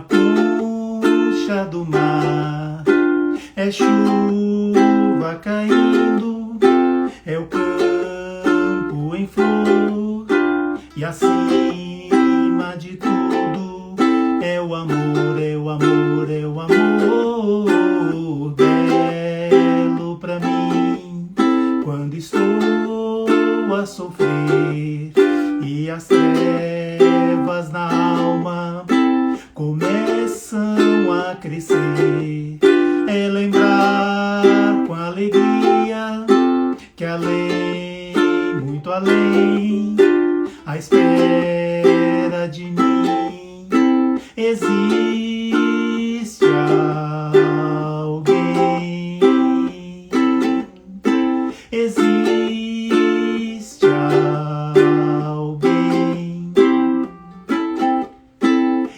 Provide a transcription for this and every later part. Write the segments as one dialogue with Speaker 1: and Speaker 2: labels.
Speaker 1: concha do mar, é chuva caindo, é o campo em flor, e acima de tudo é o amor, é o amor, é o amor belo pra mim. Quando estou a sofrer e as trevas na alma começam a crescer, é lembrar com alegria que além, muito além, à espera de mim existe alguém, existe alguém,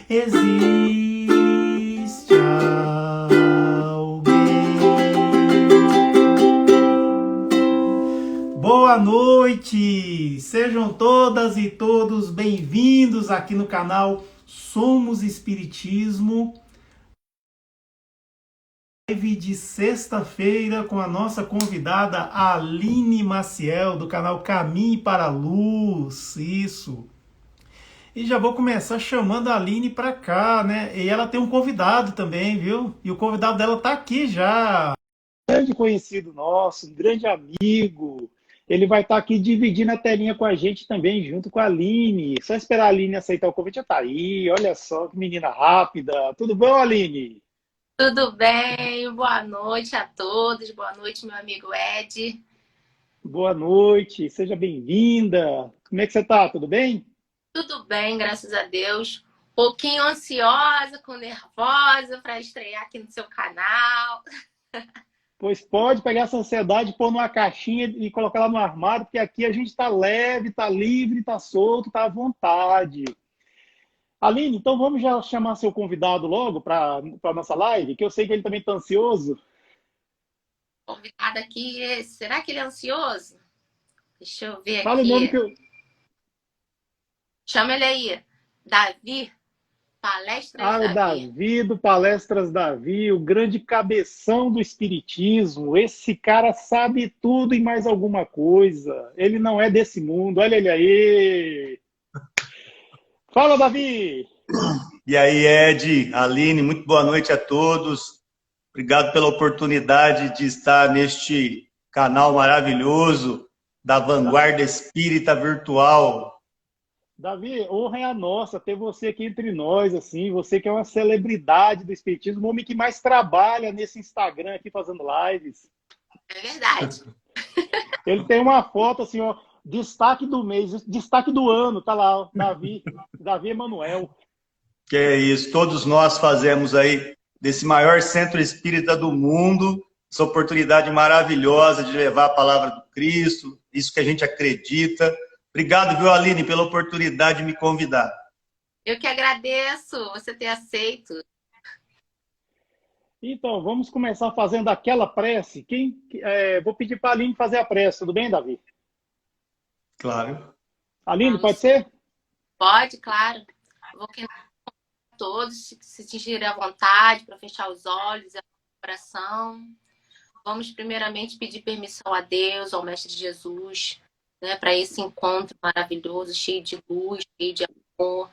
Speaker 1: existe alguém. Boa noite! Sejam todas e todos bem-vindos aqui no canal Somos Espiritismo. Live de sexta-feira com a nossa convidada Aline Maciel, do canal Caminho para a Luz. Isso. E já vou começar chamando a Aline para cá, né? E ela tem um convidado também, viu? E o convidado dela tá aqui já. Um grande conhecido nosso, um grande amigo. Ele vai estar aqui dividindo a telinha com a gente também, junto com a Aline. Só esperar a Aline aceitar o convite, já tá aí. Olha só que menina rápida. Tudo bom, Aline?
Speaker 2: Tudo bem? Boa noite a todos. Boa noite, meu amigo Ed.
Speaker 1: Boa noite, seja bem-vinda. Como é que você tá? Tudo bem?
Speaker 2: Tudo bem, graças a Deus. Pouquinho ansiosa, com nervosa para estrear aqui no seu canal.
Speaker 1: Pois pode pegar essa ansiedade, pôr numa caixinha e colocar lá no armário, porque aqui a gente está leve, está livre, está solto, está à vontade. Aline, então vamos já chamar seu convidado logo para a nossa live, que eu sei que ele também está ansioso.
Speaker 2: Convidado aqui, será que ele é ansioso? Deixa eu ver
Speaker 1: Fala o nome
Speaker 2: aqui.
Speaker 1: que eu...
Speaker 2: Chama ele aí. Davi, Palestras
Speaker 1: O
Speaker 2: Davi.
Speaker 1: Davi, do Palestras Davi, o grande cabeção do espiritismo. Esse cara sabe tudo e mais alguma coisa. Ele não é desse mundo. Olha ele aí. Fala, Davi!
Speaker 3: E aí, Ed, Aline, muito boa noite a todos. Obrigado pela oportunidade de estar neste canal maravilhoso da Vanguarda Espírita Virtual.
Speaker 1: Davi, honra é a nossa ter você aqui entre nós, assim, você que é uma celebridade do espiritismo, o homem que mais trabalha nesse Instagram aqui fazendo lives.
Speaker 2: É verdade.
Speaker 1: Ele tem uma foto assim, ó, destaque do mês, destaque do ano, tá lá, ó, Davi Emanuel.
Speaker 3: Que é isso, todos nós fazemos aí desse maior centro espírita do mundo, essa oportunidade maravilhosa de levar a palavra do Cristo, isso que a gente acredita. Obrigado, viu, Aline, pela oportunidade de me convidar.
Speaker 2: Eu que agradeço você ter aceito.
Speaker 1: Então, vamos começar fazendo aquela prece. Vou pedir para a Aline fazer a prece, tudo bem, Davi?
Speaker 3: Claro.
Speaker 1: Aline, pode ser?
Speaker 2: Pode, claro. Vou queimar todos se sentirem à vontade para fechar os olhos e o coração. Vamos primeiramente pedir permissão a Deus, ao Mestre Jesus, né, para esse encontro maravilhoso, cheio de luz, cheio de amor.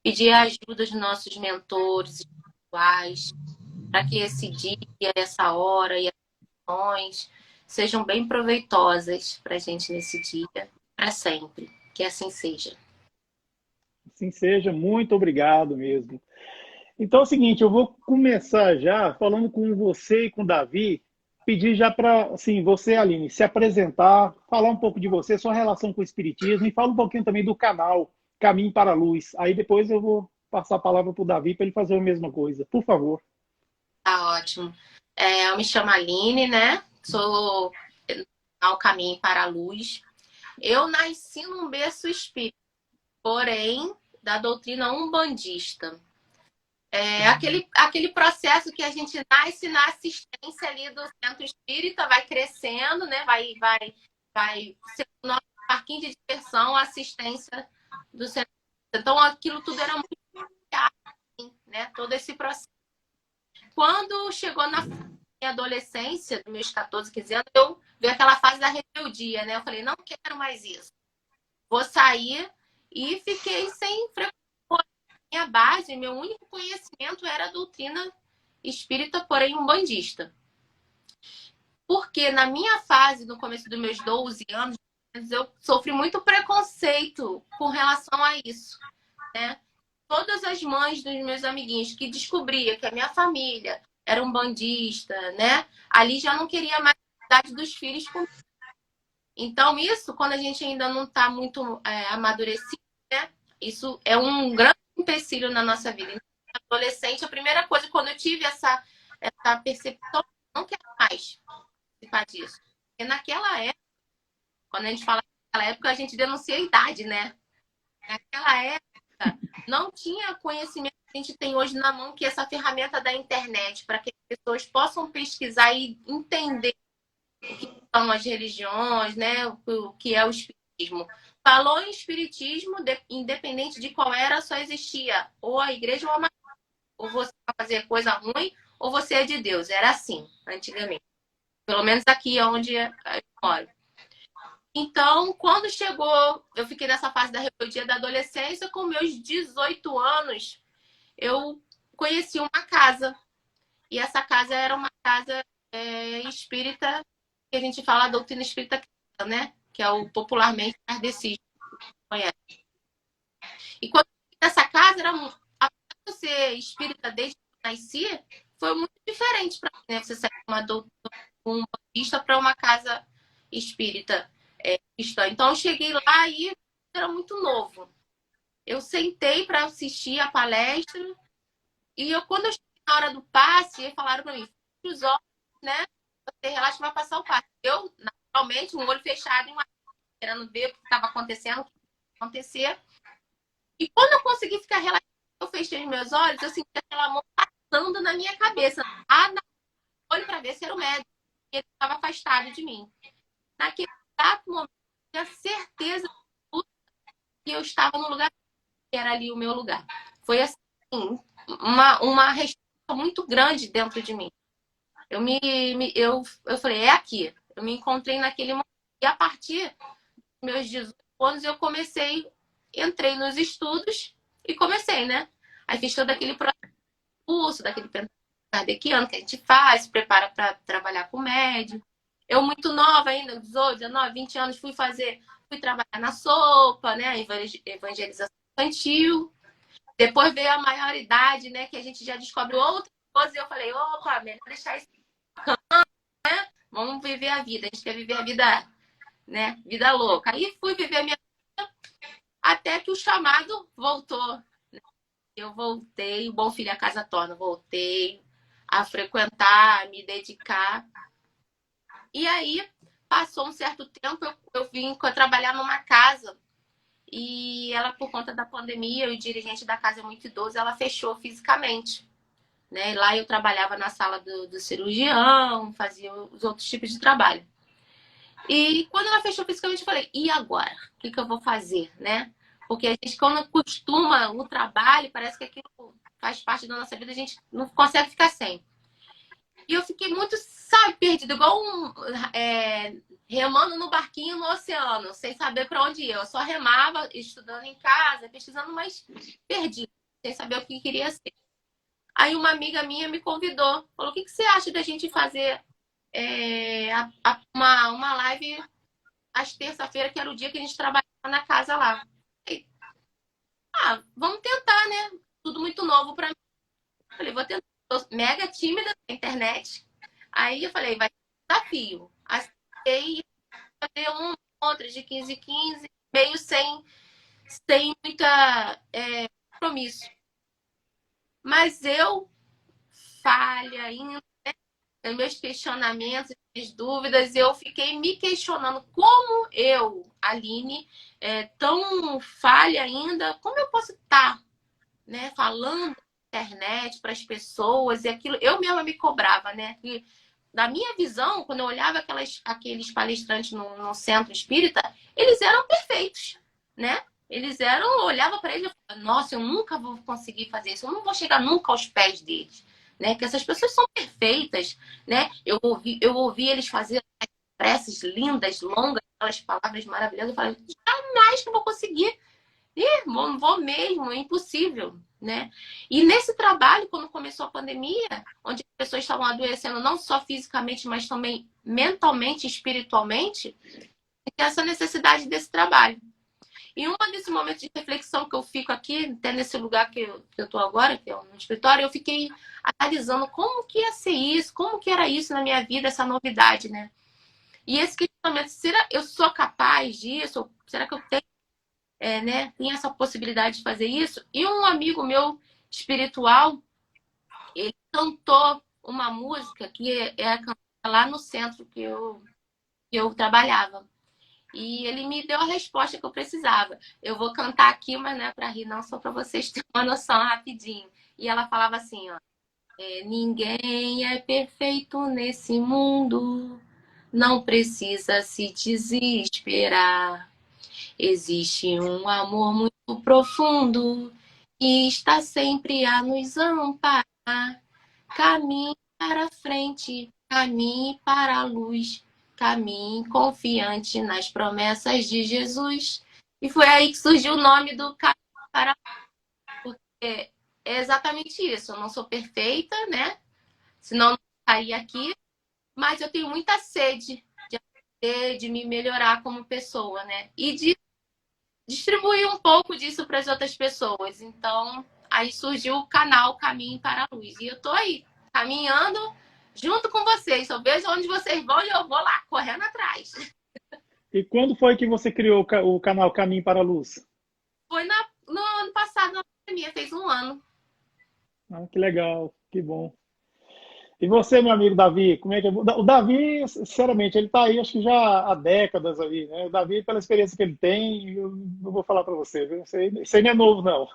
Speaker 2: Pedir a ajuda dos nossos mentores espirituais, para que esse dia, essa hora e as ações sejam bem proveitosas para a gente nesse dia, para sempre. Que assim seja.
Speaker 1: Assim seja, muito obrigado mesmo. Então é o seguinte, eu vou começar já falando com você e com o Davi, pedir já para, assim, você, Aline, se apresentar, falar um pouco de você, sua relação com o Espiritismo e fala um pouquinho também do canal Caminho para a Luz. Aí depois eu vou passar a palavra para o Davi para ele fazer a mesma coisa. Por favor.
Speaker 2: Tá ótimo. Eu me chamo Aline, né? Sou ao Caminho para a Luz. Eu nasci num berço espírita, porém da doutrina umbandista. Aquele processo que a gente nasce na assistência ali do centro espírita, vai crescendo, né? Vai ser o nosso parquinho de diversão, a assistência do centro espírita. Então, aquilo tudo era muito familiar, né? todo esse processo. Quando chegou na minha adolescência, dos meus 14, 15 anos, eu vi aquela fase da rebeldia, né? Eu falei, não quero mais isso. Vou sair e fiquei sem frequentar. Minha base, meu único conhecimento era a doutrina espírita, porém umbandista. Porque na minha fase, no começo dos meus 12 anos, eu sofri muito preconceito com relação a isso, né? Todas as mães dos meus amiguinhos que descobria que a minha família era umbandista, né? Ali já não queria mais a idade dos filhos comigo. Então, isso, quando a gente ainda não está muito amadurecido, né? Isso é um grande empecilho na nossa vida. Então, adolescente, a primeira coisa, quando eu tive essa percepção, não quero mais participar disso. Porque naquela época, quando a gente fala naquela época, a gente denuncia a idade, né? Naquela época, não tinha conhecimento que a gente tem hoje na mão, que é essa ferramenta da internet, para que as pessoas possam pesquisar e entender o que são as religiões, né? O que é o espiritismo. Falou em espiritismo, independente de qual era, só existia ou a igreja ou a maçã. Ou você vai fazer coisa ruim, ou você é de Deus. Era assim, antigamente. Pelo menos aqui onde eu moro. Então, quando chegou, eu fiquei nessa fase da rebeldia da adolescência, com meus 18 anos, eu conheci uma casa. E essa casa era uma casa espírita, que a gente fala a doutrina espírita, né? Que é o popularmente kardecista, conhece. E quando eu fui nessa casa, apesar de eu ser espírita desde que eu nasci, foi muito diferente para mim, né? Você sair de um budista para uma casa espírita cristã. Então eu cheguei lá e era muito novo. Eu sentei para assistir a palestra e quando eu cheguei na hora do passe, falaram para mim, feche os olhos, né? Você relaxa, vai passar o passe. Eu, naturalmente, um olho fechado, querendo ver o que estava acontecendo, o que ia acontecer. E quando eu consegui ficar relaxada, eu fechei os meus olhos, eu senti aquela mão passando na minha cabeça. Olho para ver se era o médico. E ele estava afastado de mim. Naquele exato momento, eu tinha certeza que eu estava no lugar que era ali o meu lugar. Foi assim, uma resposta muito grande dentro de mim. Eu falei, é aqui. Eu me encontrei naquele momento. E a partir dos meus 18 anos, eu entrei nos estudos e comecei, né? Aí fiz todo aquele curso, daquele kardeciano que a gente faz, se prepara para trabalhar com médium. Eu, muito nova ainda, 18, 19, 20 anos, fui trabalhar na sopa, né? Evangelização infantil. Depois veio a maioridade, né? Que a gente já descobre outras coisas. E eu falei, opa, melhor deixar isso, né? Vamos viver a vida. A gente quer viver a vida, né? Vida louca. Aí fui viver a minha vida até que o chamado voltou. Eu voltei, o bom filho a casa torna, voltei a frequentar, a me dedicar. E aí, passou um certo tempo, eu vim trabalhar numa casa e ela, por conta da pandemia, o dirigente da casa é muito idoso, ela fechou fisicamente. Né? E lá eu trabalhava na sala do cirurgião, fazia os outros tipos de trabalho. E quando ela fechou fisicamente, eu falei, e agora? O que eu vou fazer, né? Porque a gente, quando acostuma o trabalho, parece que aquilo faz parte da nossa vida, a gente não consegue ficar sem. E eu fiquei muito, sabe, perdida, igual remando no barquinho no oceano, sem saber para onde ir. Eu só remava, estudando em casa, pesquisando, mas perdida, sem saber o que queria ser. Aí uma amiga minha me convidou, falou, o que você acha da gente fazer uma live às terça-feira, que era o dia que a gente trabalhava na casa lá. Vamos tentar, né? Tudo muito novo para mim. Falei, vou tentar. Tô mega tímida na internet. Aí eu falei, vai ser um desafio. Aceitei fazer outra de 15 em 15, meio sem muita compromisso. Mas eu falha ainda, né? Meus questionamentos, minhas dúvidas, eu fiquei me questionando como eu, Aline, tão falha ainda, como eu posso estar, né, falando na internet para as pessoas e aquilo. Eu mesma me cobrava, né? E, na minha visão, quando eu olhava aqueles palestrantes no centro espírita, eles eram perfeitos, né? eu olhava para eles e falava, nossa, eu nunca vou conseguir fazer isso, eu não vou chegar nunca aos pés deles, né? Que essas pessoas são perfeitas, né? Eu ouvi eles fazer preces lindas, longas, aquelas palavras maravilhosas, eu falei, jamais que eu vou conseguir. Não vou mesmo, é impossível, né? E nesse trabalho, quando começou a pandemia, onde as pessoas estavam adoecendo não só fisicamente, mas também mentalmente e espiritualmente, tem essa necessidade desse trabalho. E um desses momentos de reflexão que eu fico aqui, até nesse lugar que eu tô agora, que é no escritório, eu fiquei analisando como que ia ser isso, como que era isso na minha vida, essa novidade, né? E esse questionamento, será que eu sou capaz disso? Será que eu tenho, né, tem essa possibilidade de fazer isso? E um amigo meu espiritual, ele cantou uma música que é cantada lá no centro que eu trabalhava. E ele me deu a resposta que eu precisava. Eu vou cantar aqui, mas não é para rir, não, só para vocês terem uma noção rapidinho. E ela falava assim, ó, ninguém é perfeito nesse mundo, não precisa se desesperar. Existe um amor muito profundo que está sempre a nos amparar. Caminhe para frente, caminhe para a luz, caminhe confiante nas promessas de Jesus. E foi aí que surgiu o nome do Caminho para a Luz, porque é exatamente isso. Eu não sou perfeita, né? Senão eu não estaria aqui, mas eu tenho muita sede de aprender, de me melhorar como pessoa, né? E de distribuir um pouco disso para as outras pessoas. Então, aí surgiu o canal Caminho para a Luz. E eu tô aí, caminhando junto com vocês. Eu vejo onde vocês vão e eu vou lá, correndo atrás.
Speaker 1: E quando foi que você criou o canal Caminho para a Luz?
Speaker 2: Foi no ano passado, na pandemia, fez um ano.
Speaker 1: Ah, que legal, que bom. E você, meu amigo Davi, como é que é? O Davi, sinceramente, ele está aí, acho que já há décadas aí, né? O Davi, pela experiência que ele tem, eu não vou falar para você, viu? Isso aí não é novo, não.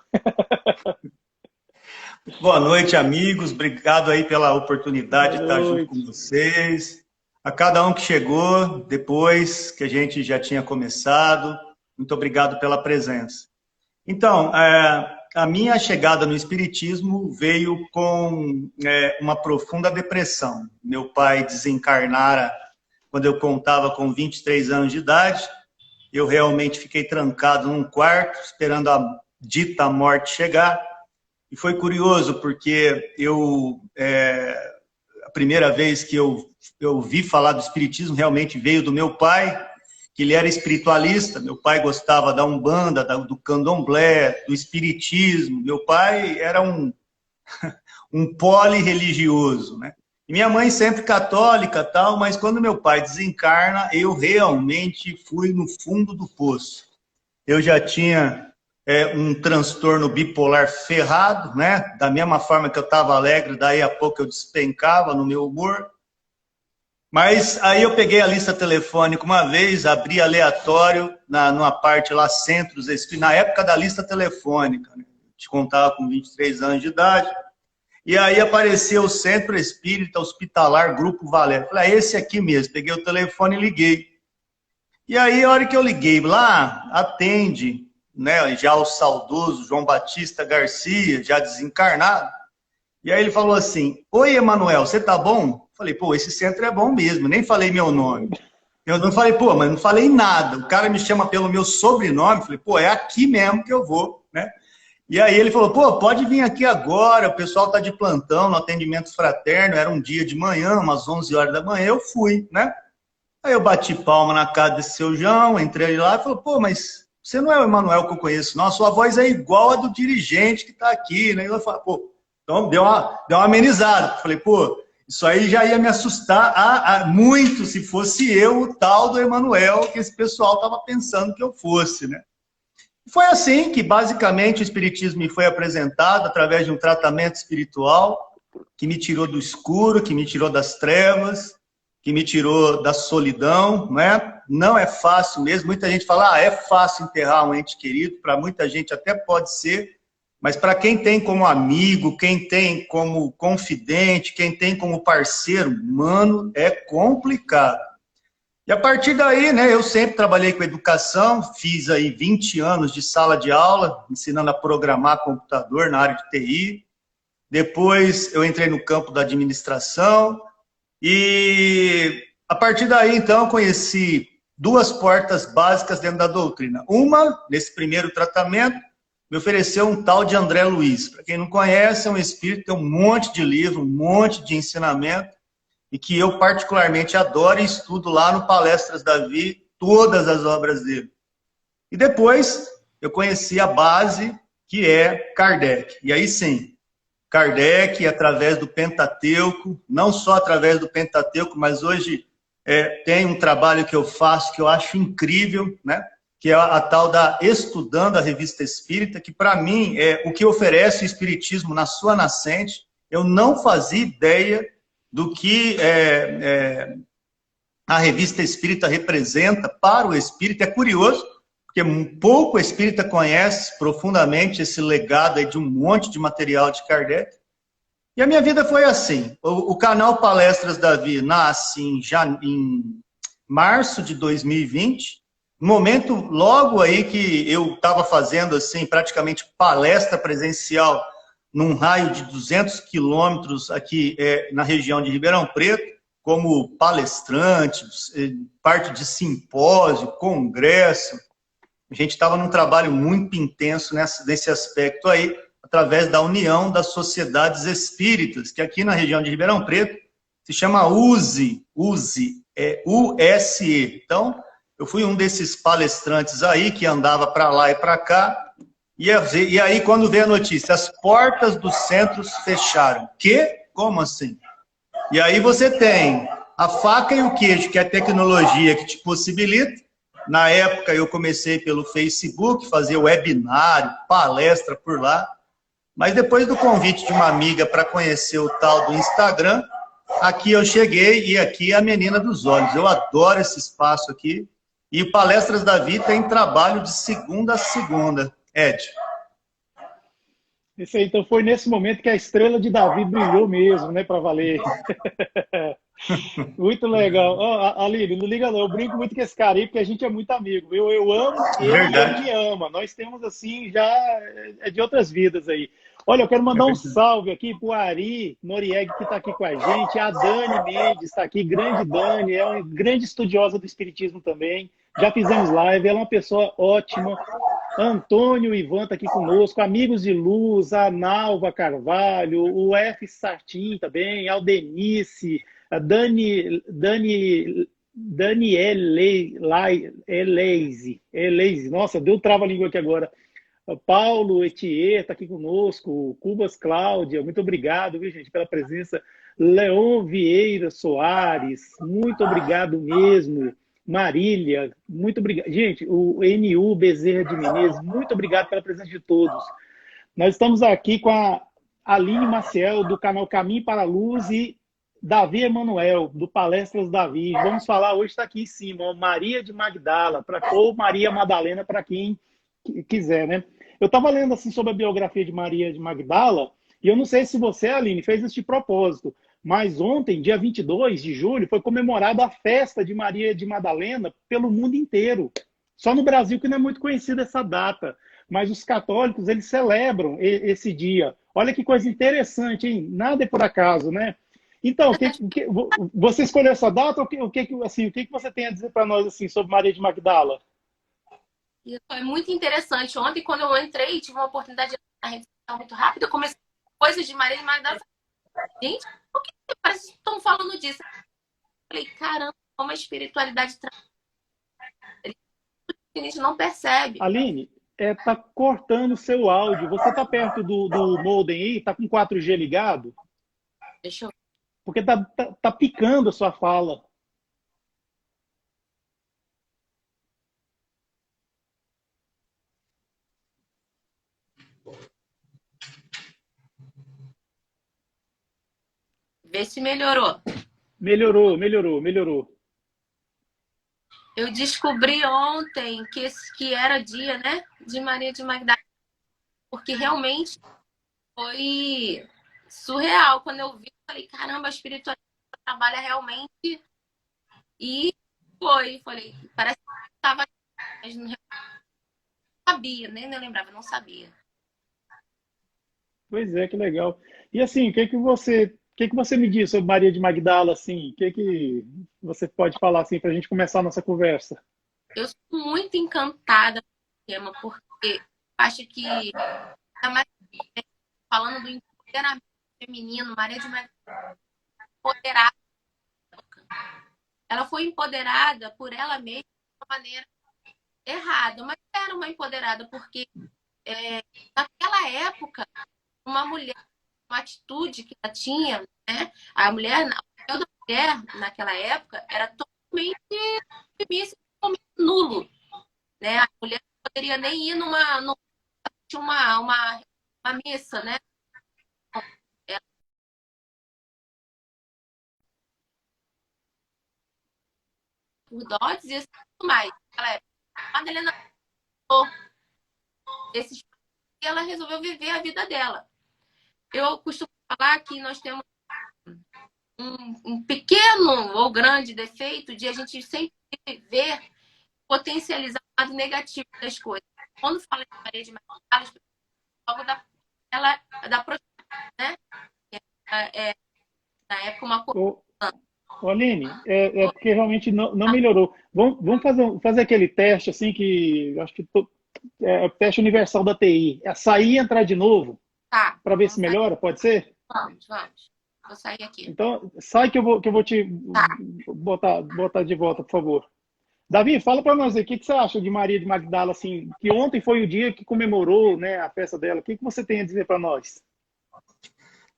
Speaker 3: Boa noite, amigos. Obrigado aí pela oportunidade
Speaker 1: Boa
Speaker 3: de estar junto com
Speaker 1: noite.
Speaker 3: vocês. A cada um que chegou depois que a gente já tinha começado, muito obrigado pela presença. Então, a minha chegada no Espiritismo veio com uma profunda depressão. Meu pai desencarnara quando eu contava com 23 anos de idade. Eu realmente fiquei trancado num quarto, esperando a dita morte chegar. E foi curioso, porque a primeira vez que eu ouvi falar do Espiritismo realmente veio do meu pai, que ele era espiritualista. Meu pai gostava da Umbanda, do Candomblé, do Espiritismo. Meu pai era um poli-religioso, né? E minha mãe sempre católica, tal, mas quando meu pai desencarna, eu realmente fui no fundo do poço. Eu já tinha um transtorno bipolar ferrado, né? Da mesma forma que eu estava alegre, daí a pouco eu despencava no meu humor. Mas aí eu peguei a lista telefônica uma vez, abri aleatório numa parte lá, centros, na época da lista telefônica, né? Te contava com 23 anos de idade. E aí apareceu o Centro Espírita Hospitalar Grupo Valério. Falei, esse aqui mesmo. Peguei o telefone e liguei. E aí, a hora que eu liguei lá, atende, né, já o saudoso João Batista Garcia, já desencarnado. E aí ele falou assim, oi, Emanuel, você tá bom? Falei, pô, esse centro é bom mesmo, nem falei meu nome. Eu não falei, pô, mas não falei nada. O cara me chama pelo meu sobrenome, falei, pô, é aqui mesmo que eu vou, né? E aí ele falou, pô, pode vir aqui agora, o pessoal tá de plantão no atendimento fraterno, era um dia de manhã, umas 11 horas da manhã, eu fui, né? Aí eu bati palma na casa desse seu João, entrei lá e falou, pô, mas você não é o Emanuel que eu conheço, não, a sua voz é igual a do dirigente que tá aqui, né? E eu falei, pô, então deu uma amenizada. Falei, pô, isso aí já ia me assustar muito se fosse eu, o tal do Emanuel, que esse pessoal tava pensando que eu fosse, né? Foi assim que, basicamente, o Espiritismo me foi apresentado através de um tratamento espiritual que me tirou do escuro, que me tirou das trevas, que me tirou da solidão, né? Não é fácil mesmo. Muita gente fala, é fácil enterrar um ente querido. Para muita gente até pode ser, mas para quem tem como amigo, quem tem como confidente, quem tem como parceiro humano, é complicado. E a partir daí, né, eu sempre trabalhei com educação, fiz aí 20 anos de sala de aula, ensinando a programar computador na área de TI. Depois eu entrei no campo da administração e a partir daí, então, eu conheci duas portas básicas dentro da doutrina. Uma, nesse primeiro tratamento, me ofereceu um tal de André Luiz. Para quem não conhece, é um espírito, tem um monte de livro, um monte de ensinamento, e que eu particularmente adoro e estudo lá no Palestras Davi, todas as obras dele. E depois eu conheci a base, que é Kardec. E aí sim, Kardec, através do Pentateuco, não só através do Pentateuco, mas hoje tem um trabalho que eu faço que eu acho incrível, né? Que é a tal da Estudando a Revista Espírita, que para mim é o que oferece o Espiritismo na sua nascente. Eu não fazia ideia do que a Revista Espírita representa para o espírita. É curioso, porque pouco espírita conhece profundamente esse legado aí de um monte de material de Kardec. E a minha vida foi assim. O canal Palestras Davi nasce em março de 2020, no momento logo aí que eu estava fazendo assim, praticamente palestra presencial num raio de 200 quilômetros aqui na região de Ribeirão Preto, como palestrante, parte de simpósio, congresso. A gente estava num trabalho muito intenso nesse aspecto aí, através da União das Sociedades Espíritas, que aqui na região de Ribeirão Preto se chama USE, USE. Então, eu fui um desses palestrantes aí que andava para lá e para cá, e aí quando veio a notícia, as portas dos centros fecharam. Que? Como assim? E aí você tem a faca e o queijo, que é a tecnologia que te possibilita. Na época eu comecei pelo Facebook, fazer webinário, palestra por lá, mas depois do convite de uma amiga para conhecer o tal do Instagram, aqui eu cheguei e aqui é a menina dos olhos. Eu adoro esse espaço aqui. E o Palestras Davi tem trabalho de segunda a segunda. Ed.
Speaker 4: Isso aí, então foi nesse momento que a estrela de Davi brilhou mesmo, né, para valer. Muito legal. Aline, não liga não, eu brinco muito com esse cara aí, porque a gente é muito amigo. Eu amo ele e ele me ama. Nós temos, assim, já de outras vidas aí. Olha, eu quero mandar um salve aqui para o Ari Noriega, que está aqui com a gente. A Dani Mendes está aqui, grande Dani, é uma grande estudiosa do Espiritismo também. Já fizemos live, ela é uma pessoa ótima. Antônio Ivan está aqui conosco, Amigos de Luz, a Nalva Carvalho, o F. Sartin também, a Aldenice, a Eleise, nossa, deu trava-língua aqui agora. O Paulo Etier está aqui conosco, Cubas Cláudia, muito obrigado, viu, gente, pela presença. Leon Vieira Soares, muito obrigado mesmo. Marília, muito obrigado. Gente, o NU Bezerra de Menezes, muito obrigado pela presença de todos. Nós estamos aqui com a Aline Maciel, do canal Caminho para a Luz, e Davi Emanuel, do Palestras Davi. Vamos falar, hoje está aqui em cima, Maria de Magdala, ou Maria Madalena, para quem quiser, né? Eu estava lendo assim sobre a biografia de Maria de Magdala, e eu não sei se você, Aline, fez esse propósito, mas ontem, dia 22 de julho, foi comemorada a festa de Maria de Madalena pelo mundo inteiro. Só no Brasil que não é muito conhecida essa data, mas os católicos, eles celebram esse dia. Olha que coisa interessante, hein? Nada é por acaso, né? Então, você escolheu essa data? O que você tem a dizer para nós assim, sobre Maria de Magdala?
Speaker 2: Foi muito interessante. Ontem, quando eu entrei, tive uma oportunidade de na rede social muito rápido, eu comecei coisas de Maria de Magdala. Gente, por que parece que estão falando disso? Eu falei, caramba, como a espiritualidade a gente não percebe.
Speaker 4: Aline, tá cortando o seu áudio. Você tá perto do modem aí? Tá com 4G ligado?
Speaker 2: Deixa eu...
Speaker 4: Porque tá picando a sua fala.
Speaker 2: Vê se melhorou.
Speaker 4: Melhorou.
Speaker 2: Eu descobri ontem que era dia, né, de Maria de Magdala, porque realmente foi surreal. Quando eu vi, eu falei, caramba, a espiritualidade trabalha realmente. E Foi, falei, parece que estava, mas não sabia, nem eu lembrava, não sabia.
Speaker 4: Pois é, que legal. E assim, o que que você me diz sobre Maria de Magdala, assim? O que você pode falar assim para a gente começar a nossa conversa?
Speaker 2: Eu sou muito encantada com o tema, porque acho que, ainda mais falando do empoderamento feminino, Maria de Magdala foi empoderada. Ela foi empoderada por ela mesma de uma maneira errada, mas era uma empoderada, porque naquela época, uma mulher, uma atitude que ela tinha, né? A mulher, o papel da mulher naquela época era totalmente nulo, né? A mulher não poderia nem ir uma missa, né? Por dotes e assim, tudo mais. Ela, a Madalena, esses, e ela resolveu viver a vida dela. Eu costumo falar que nós temos um pequeno ou grande defeito de a gente sempre ver, potencializar o lado negativo das coisas. Quando fala de parede mais logo da prostituição, né? Na época, uma coisa.
Speaker 4: Ô, ô, Aline, é porque realmente não melhorou. Vamos fazer aquele teste assim que eu acho que é o teste universal da TI. É sair e entrar de novo
Speaker 2: Tá,
Speaker 4: para ver se
Speaker 2: vamos sair.
Speaker 4: melhora, pode ser?
Speaker 2: Vamos. Vou sair aqui.
Speaker 4: Então, sai que eu vou te
Speaker 2: Tá.
Speaker 4: botar de volta, por favor. Davi, fala para nós aí, o que você acha de Maria de Magdala, assim, que ontem foi o dia que comemorou, né, a festa dela. O que você tem a dizer para nós?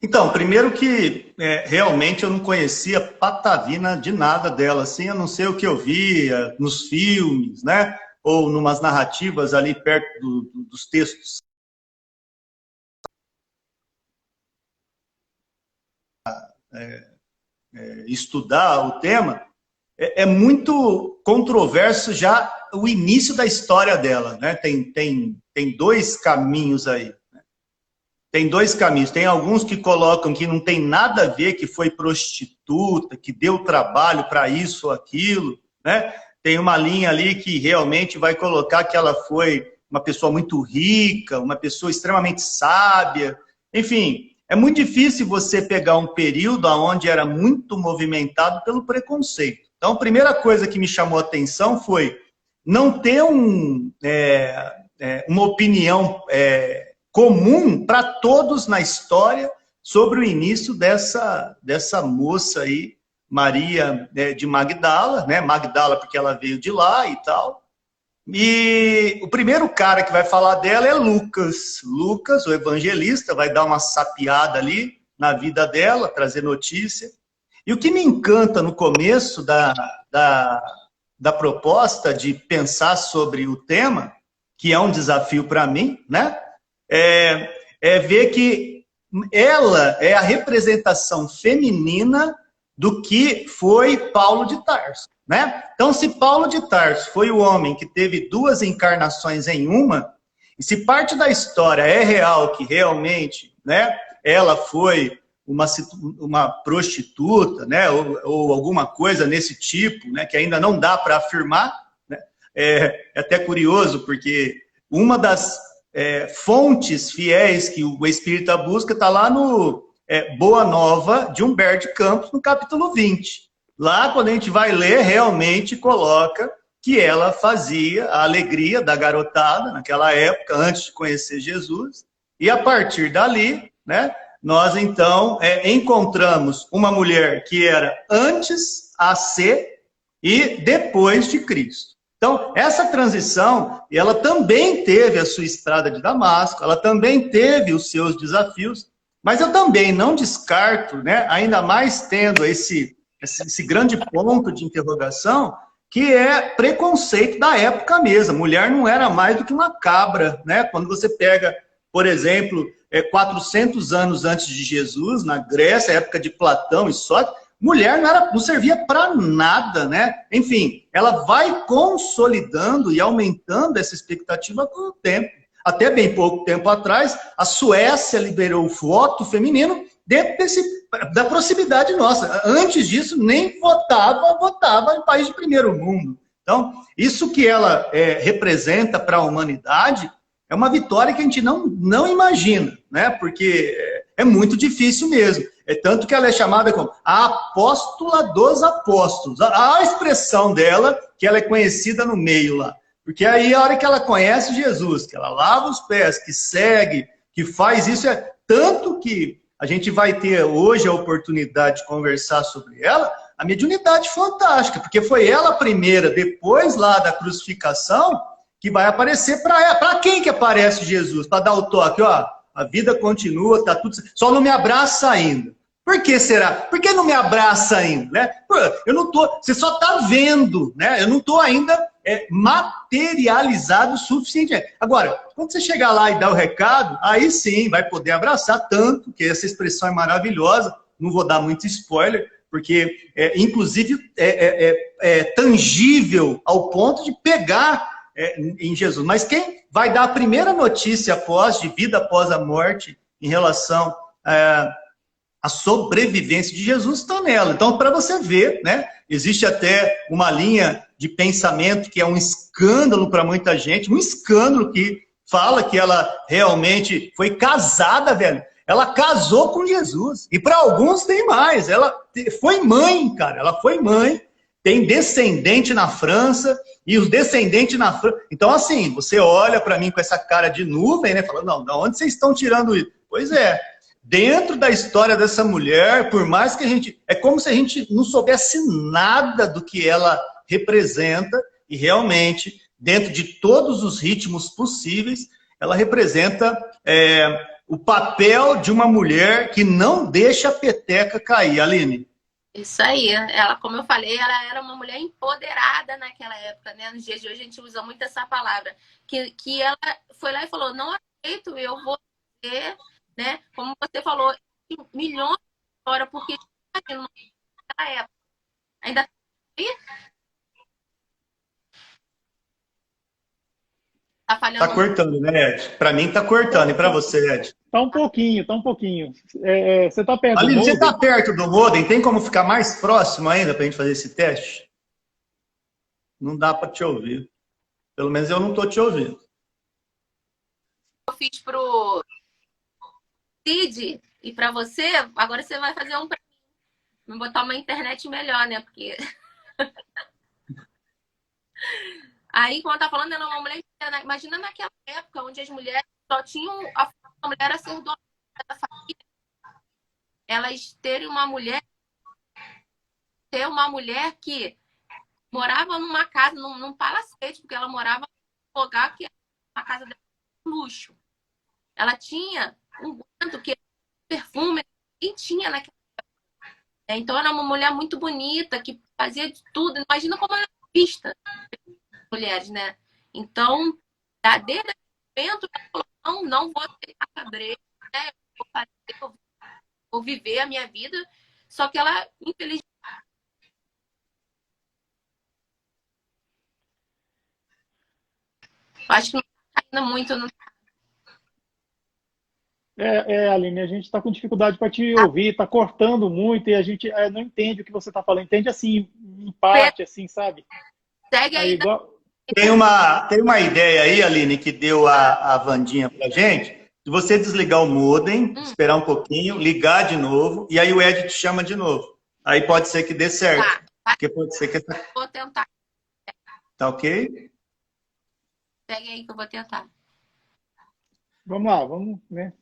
Speaker 3: Então, primeiro que realmente eu não conhecia patavina de nada dela, assim, eu não sei o que eu via nos filmes, né? Ou numas narrativas ali perto dos textos. Estudar o tema, é muito controverso já o início da história dela, né? Tem dois caminhos aí. Tem dois caminhos. Tem alguns que colocam que não tem nada a ver, que foi prostituta, que deu trabalho para isso ou aquilo, né? Tem uma linha ali que realmente vai colocar que ela foi uma pessoa muito rica, uma pessoa extremamente sábia. Enfim, é muito difícil você pegar um período onde era muito movimentado pelo preconceito. Então, a primeira coisa que me chamou a atenção foi não ter uma opinião comum para todos na história sobre o início dessa moça aí, Maria de Magdala, né? Magdala porque ela veio de lá e tal. E o primeiro cara que vai falar dela é Lucas. Lucas, o evangelista, vai dar uma sapiada ali na vida dela, trazer notícia. E o que me encanta no começo da proposta de pensar sobre o tema, que é um desafio para mim, né? É ver que ela é a representação feminina do que foi Paulo de Tarso, né? Então, se Paulo de Tarso foi o homem que teve duas encarnações em uma, e se parte da história é real, que realmente, né, ela foi uma prostituta, né, ou alguma coisa nesse tipo, né, que ainda não dá para afirmar, né? É até curioso, porque uma das fontes fiéis que o Espírita busca está lá no Boa Nova de Humberto de Campos, no capítulo 20. Lá, quando a gente vai ler, realmente coloca que ela fazia a alegria da garotada naquela época, antes de conhecer Jesus, e a partir dali, né, nós então encontramos uma mulher que era antes AC e depois de Cristo. Então, essa transição, ela também teve a sua estrada de Damasco, ela também teve os seus desafios, mas eu também não descarto, né, ainda mais tendo esse grande ponto de interrogação, que é preconceito da época mesmo. A mulher não era mais do que uma cabra, né? Quando você pega, por exemplo, 400 anos antes de Jesus, na Grécia, época de Platão e Sócrates, mulher não servia para nada, né? Enfim, ela vai consolidando e aumentando essa expectativa com o tempo. Até bem pouco tempo atrás, a Suécia liberou o voto feminino dentro da proximidade nossa. Antes disso, nem votava em país de primeiro mundo. Então, isso que ela representa para a humanidade é uma vitória que a gente não imagina, né? Porque é muito difícil mesmo. É tanto que ela é chamada como a apóstola dos apóstolos. A expressão dela, que ela é conhecida no meio lá. Porque aí, a hora que ela conhece Jesus, que ela lava os pés, que segue, que faz isso, é tanto que a gente vai ter hoje a oportunidade de conversar sobre ela, a mediunidade fantástica, porque foi ela a primeira, depois lá da crucificação, que vai aparecer para ela. Para quem que aparece Jesus? Para dar o toque, ó, a vida continua, tá tudo... Só não me abraça ainda. Por que será? Por que não me abraça ainda? Né? Eu não tô... Você só está vendo, né? Eu não estou ainda materializado o suficiente. Agora, quando você chegar lá e dar o recado, aí sim vai poder abraçar tanto, que essa expressão é maravilhosa, não vou dar muito spoiler, porque, inclusive, é tangível ao ponto de pegar em Jesus. Mas quem vai dar a primeira notícia de vida após a morte em relação à sobrevivência de Jesus está nela. Então, para você ver, né, existe até uma linha de pensamento que é um escândalo para muita gente, um escândalo que fala que ela realmente foi casada, velho. Ela casou com Jesus. E para alguns tem mais. Ela foi mãe, cara. Ela foi mãe. Tem descendente na França. E os descendentes na França... Então, assim, você olha para mim com essa cara de nuvem, né? Fala, não, da onde vocês estão tirando isso? Pois é. Dentro da história dessa mulher, por mais que a gente... É como se a gente não soubesse nada do que ela representa. E realmente, dentro de todos os ritmos possíveis, ela representa... o papel de uma mulher que não deixa a peteca cair, Aline.
Speaker 2: Isso aí. Ela, como eu falei, ela era uma mulher empoderada naquela época, né? Nos dias de hoje a gente usa muito essa palavra. Que ela foi lá e falou, não aceito, eu vou ter, né? Como você falou, milhões de histórias, porque naquela época ainda tá falhando.
Speaker 3: Tá cortando, né, Ed? Para mim tá cortando. E para você, Ed?
Speaker 4: Tá um pouquinho, tá um pouquinho. Você tá perto
Speaker 3: Aline,
Speaker 4: do modem?
Speaker 3: você tá perto do modem? Tem como ficar mais próximo ainda para a gente fazer esse teste? Não dá para te ouvir. Pelo menos eu não tô te ouvindo.
Speaker 2: Eu fiz pro Cid e para você, agora você vai fazer um para mim. Vou botar uma internet melhor, né? Porque... Aí, como eu tava falando, ela é uma mulher... Imagina naquela época, onde as mulheres só tinham... A mulher a ser dona da família. Elas terem uma mulher... Ter uma mulher que morava numa casa, num palacete, porque ela morava num lugar que era uma casa de luxo. Ela tinha um guento que perfume e tinha naquela época. Então, era uma mulher muito bonita, que fazia de tudo. Imagina como ela era vista. Mulheres, né? Então, desde o momento, ela falou, não vou ter cabreiro, né? Eu vou viver a minha vida. Só que ela, infelizmente, acho que não está ainda muito no...
Speaker 4: Aline, a gente está com dificuldade para te ouvir, está cortando muito e a gente não entende o que você está falando. Entende assim, em parte, assim, sabe?
Speaker 2: Segue aí.
Speaker 4: Igual...
Speaker 3: Tem uma ideia aí, Aline, que deu a Vandinha pra gente, de você desligar o modem, esperar um pouquinho, ligar de novo, e aí o Ed te chama de novo. Aí pode ser que dê certo.
Speaker 2: Tá.
Speaker 3: Porque pode ser que...
Speaker 2: Vou tentar.
Speaker 3: Tá ok?
Speaker 2: Segue aí que eu vou tentar.
Speaker 4: Vamos lá, vamos, né?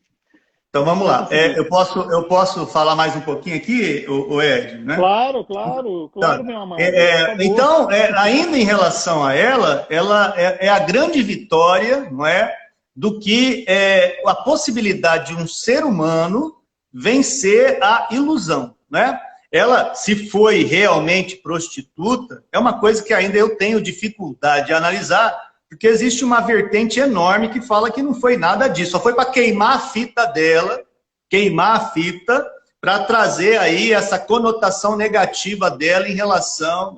Speaker 3: Então vamos lá. Eu posso falar mais um pouquinho aqui, o Ed, né?
Speaker 4: Claro,
Speaker 3: Tá.
Speaker 4: meu amado.
Speaker 3: Então, ainda em relação a ela é a grande vitória, não é, do que a possibilidade de um ser humano vencer a ilusão, né? Ela, se foi realmente prostituta, é uma coisa que ainda eu tenho dificuldade de analisar, porque existe uma vertente enorme que fala que não foi nada disso, só foi para queimar a fita dela, para trazer aí essa conotação negativa dela em relação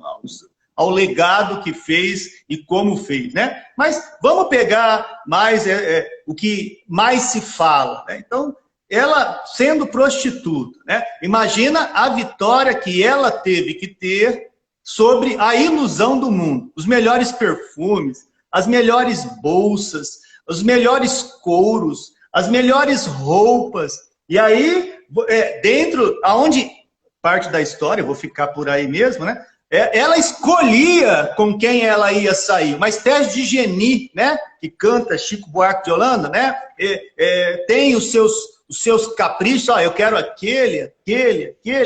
Speaker 3: ao legado que fez e como fez, né? Mas vamos pegar mais o que mais se fala, né? Então, ela sendo prostituta, né? Imagina a vitória que ela teve que ter sobre a ilusão do mundo. Os melhores perfumes, as melhores bolsas, os melhores couros, as melhores roupas. E aí, dentro, aonde parte da história, eu vou ficar por aí mesmo, né? Ela escolhia com quem ela ia sair. Uma espécie de genie, né? Que canta Chico Buarque de Holanda, né? Tem os seus caprichos. Eu quero aquele.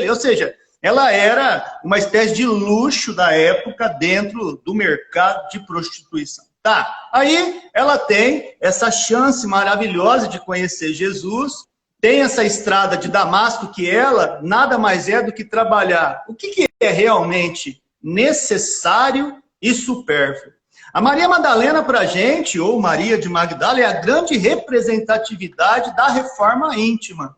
Speaker 3: Ou seja, ela era uma espécie de luxo da época dentro do mercado de prostituição. Tá, aí ela tem essa chance maravilhosa de conhecer Jesus, tem essa estrada de Damasco que ela nada mais é do que trabalhar o que é realmente necessário e supérfluo. A Maria Madalena para a gente, ou Maria de Magdala, é a grande representatividade da reforma íntima,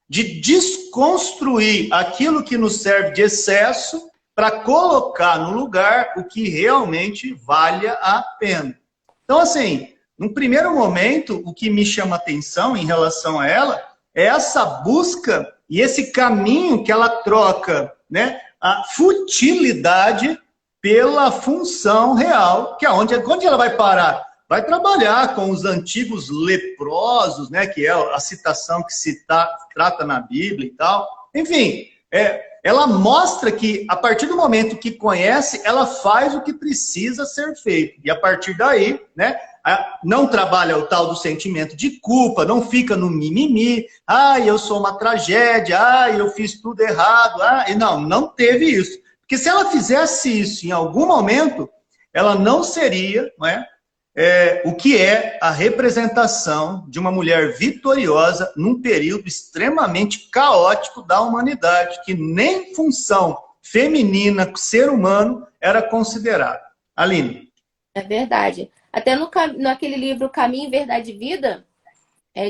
Speaker 3: de desconstruir aquilo que nos serve de excesso para colocar no lugar o que realmente valha a pena. Então, assim, num primeiro momento, o que me chama atenção em relação a ela é essa busca e esse caminho que ela troca, né, a futilidade pela função real, que é onde ela vai parar? Vai trabalhar com os antigos leprosos, né, que é a citação que se trata na Bíblia e tal. Enfim, ela mostra que, a partir do momento que conhece, ela faz o que precisa ser feito. E, a partir daí, né, não trabalha o tal do sentimento de culpa, não fica no mimimi. Eu sou uma tragédia. Eu fiz tudo errado. Não teve isso. Porque se ela fizesse isso em algum momento, ela não seria, não é? O que é a representação de uma mulher vitoriosa num período extremamente caótico da humanidade, que nem função feminina, ser humano, era considerada. Aline.
Speaker 2: É verdade. Até naquele livro Caminho, Verdade e Vida,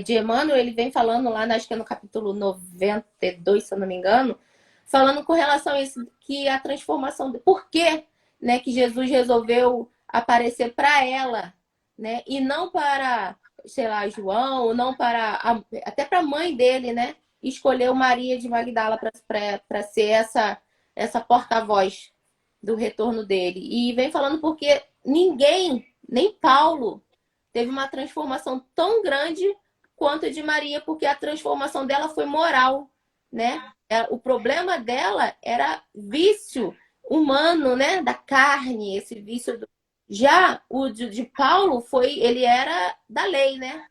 Speaker 2: de Emmanuel, ele vem falando lá, acho que é no capítulo 92, se eu não me engano, falando com relação a isso, que a transformação... Por que, né, que Jesus resolveu aparecer para ela, né? E não para, sei lá, João, ou não para até para a mãe dele, né? Escolheu Maria de Magdala para ser essa porta-voz do retorno dele. E vem falando porque ninguém, nem Paulo, teve uma transformação tão grande quanto a de Maria, porque a transformação dela foi moral, né? O problema dela era vício humano, né? Da carne, esse vício Já o de Paulo ele era da lei, né?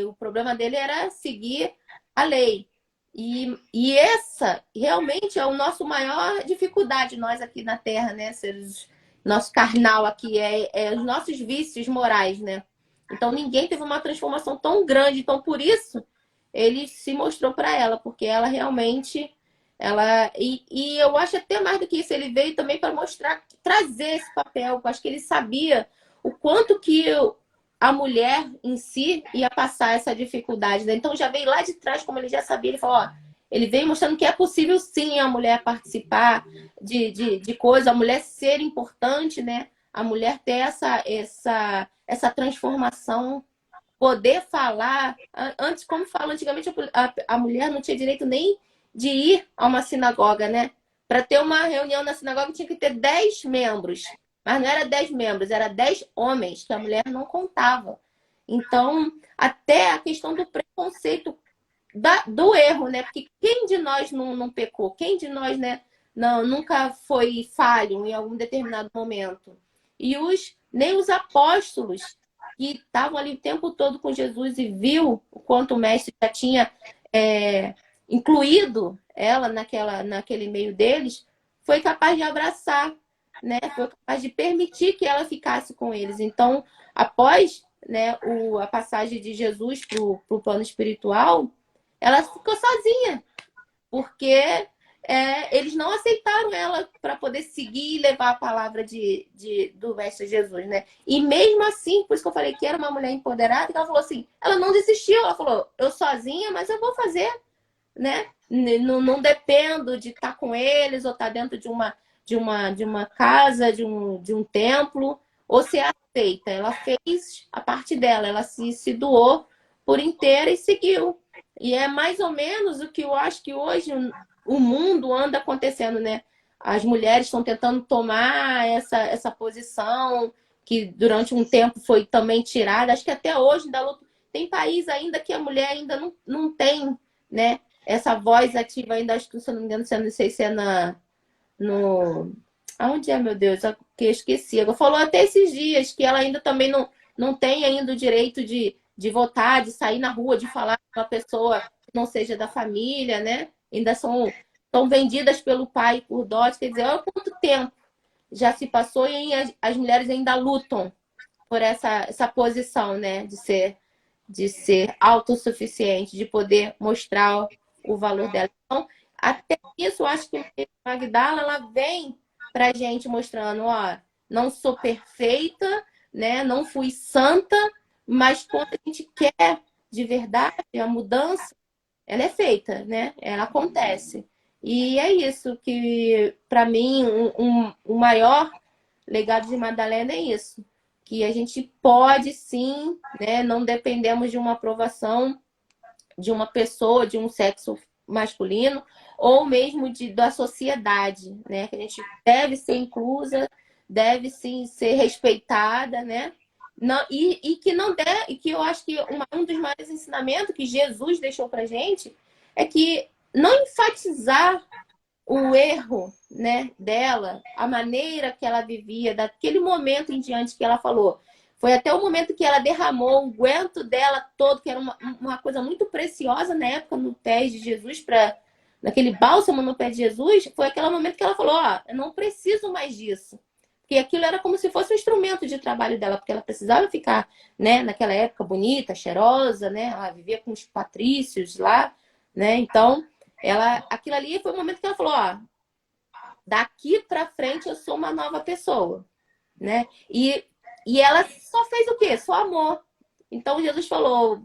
Speaker 2: O problema dele era seguir a lei. E essa realmente é o nosso maior dificuldade, nós aqui na Terra, né? Nosso carnal aqui, os nossos vícios morais, né? Então ninguém teve uma transformação tão grande. Então por isso ele se mostrou para ela, porque ela realmente... E eu acho até mais do que isso, ele veio também para mostrar, trazer esse papel. Eu acho que ele sabia o quanto que a mulher em si ia passar essa dificuldade, né? Então já veio lá de trás, como ele já sabia, ele falou, ele veio mostrando que é possível sim a mulher participar de coisas, a mulher ser importante, né? A mulher ter essa transformação, poder falar. Antes, como falo, antigamente a mulher não tinha direito nem de ir a uma sinagoga, né? Para ter uma reunião na sinagoga tinha que ter 10 membros. Mas não era 10 membros, era 10 homens, que a mulher não contava. Então, até a questão do preconceito, do erro, né? Porque quem de nós não pecou? Quem de nós, né, nunca foi falho em algum determinado momento? E nem os apóstolos, que estavam ali o tempo todo com Jesus e viu o quanto o mestre já tinha... incluído ela naquele meio deles, foi capaz de abraçar, né? Foi capaz de permitir que ela ficasse com eles. Então, após, né, a passagem de Jesus para o plano espiritual, ela ficou sozinha, porque eles não aceitaram ela para poder seguir e levar a palavra do Mestre Jesus, né? E mesmo assim, por isso que eu falei que era uma mulher empoderada, ela falou assim, ela não desistiu, ela falou, eu sozinha, mas eu vou fazer, né? Não dependo de estar com eles ou estar dentro de uma casa, de um templo, ou ser aceita. Ela fez a parte dela, ela se doou por inteira e seguiu. E é mais ou menos o que eu acho que hoje o mundo anda acontecendo, né? As mulheres estão tentando tomar essa posição que durante um tempo foi também tirada. Acho que até hoje ainda tem país ainda que a mulher ainda não tem, né? Essa voz ativa ainda, acho que se eu não me engano, não sei se é no... Aonde é, meu Deus? Que eu esqueci. Ela falou até esses dias que ela ainda também não tem ainda o direito de votar, de sair na rua, de falar com uma pessoa que não seja da família, né? Ainda são vendidas pelo pai por dote. Quer dizer, olha quanto tempo já se passou e as mulheres ainda lutam por essa posição, né? De ser autossuficiente, de poder mostrar o valor dela. Então, até isso, eu acho que a Magdala, ela vem pra gente mostrando, ó, não sou perfeita, né? Não fui santa, mas quando a gente quer de verdade a mudança, ela é feita, né? Ela acontece. E é isso que, para mim, o maior legado de Madalena é isso, que a gente pode sim, né? Não dependemos de uma aprovação de uma pessoa, de um sexo masculino, ou mesmo da sociedade, né? Que a gente deve ser inclusa, deve sim ser respeitada, né? Não, e que não der, e que eu acho que um dos maiores ensinamentos que Jesus deixou pra gente é que não enfatizar o erro, né, dela, a maneira que ela vivia, daquele momento em diante que ela falou. Foi até o momento que ela derramou o guento dela todo, que era uma coisa muito preciosa na época, no pé de Jesus, naquele bálsamo no pé de Jesus. Foi aquele momento que ela falou: ó, eu não preciso mais disso. Porque aquilo era como se fosse um instrumento de trabalho dela, porque ela precisava ficar, né, naquela época bonita, cheirosa, né? Ela vivia com os patrícios lá, né? Então, aquilo ali foi o momento que ela falou: ó, daqui para frente eu sou uma nova pessoa, né? E ela só fez o quê? Só amor. Então Jesus falou: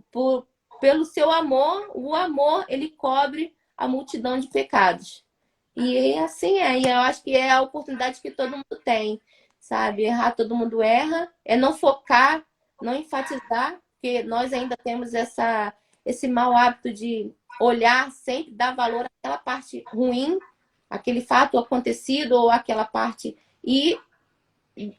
Speaker 2: pelo seu amor, o amor ele cobre a multidão de pecados. E assim é. E eu acho que é a oportunidade que todo mundo tem, sabe? Errar, todo mundo erra. É não focar, não enfatizar, porque nós ainda temos esse mau hábito de olhar sempre, dar valor àquela parte ruim, aquele fato acontecido ou aquela parte, e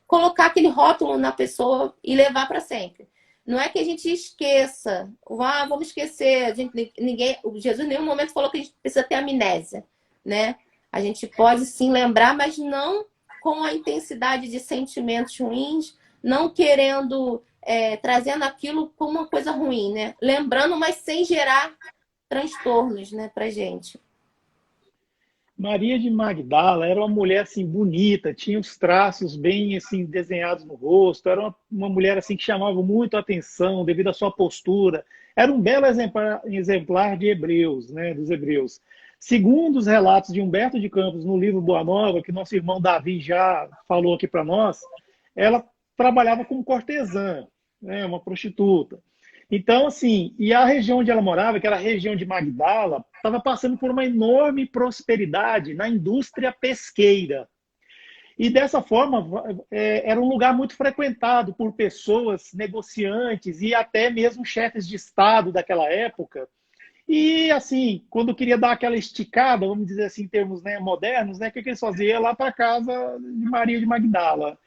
Speaker 2: colocar aquele rótulo na pessoa e levar para sempre. Não é que a gente esqueça, vamos esquecer, Jesus em nenhum momento falou que a gente precisa ter amnésia, né? A gente pode sim lembrar, mas não com a intensidade de sentimentos ruins, não querendo, trazendo aquilo como uma coisa ruim, né? Lembrando, mas sem gerar transtornos, né, pra gente.
Speaker 4: Maria de Magdala era uma mulher assim bonita, tinha os traços bem assim desenhados no rosto, era uma mulher assim que chamava muito a atenção devido à sua postura. Era um belo exemplar de Hebreus, né, dos Hebreus. Segundo os relatos de Humberto de Campos no livro Boa Nova, que nosso irmão Davi já falou aqui para nós, ela trabalhava como cortesã, né, uma prostituta. Então, assim, e a região onde ela morava, que era a região de Magdala, estava passando por uma enorme prosperidade na indústria pesqueira. E dessa forma, era um lugar muito frequentado por pessoas, negociantes e até mesmo chefes de Estado daquela época. E, assim, quando queria dar aquela esticada, vamos dizer assim, em termos, né, modernos, né, o que eles faziam? Lá para a casa de Maria de Magdala.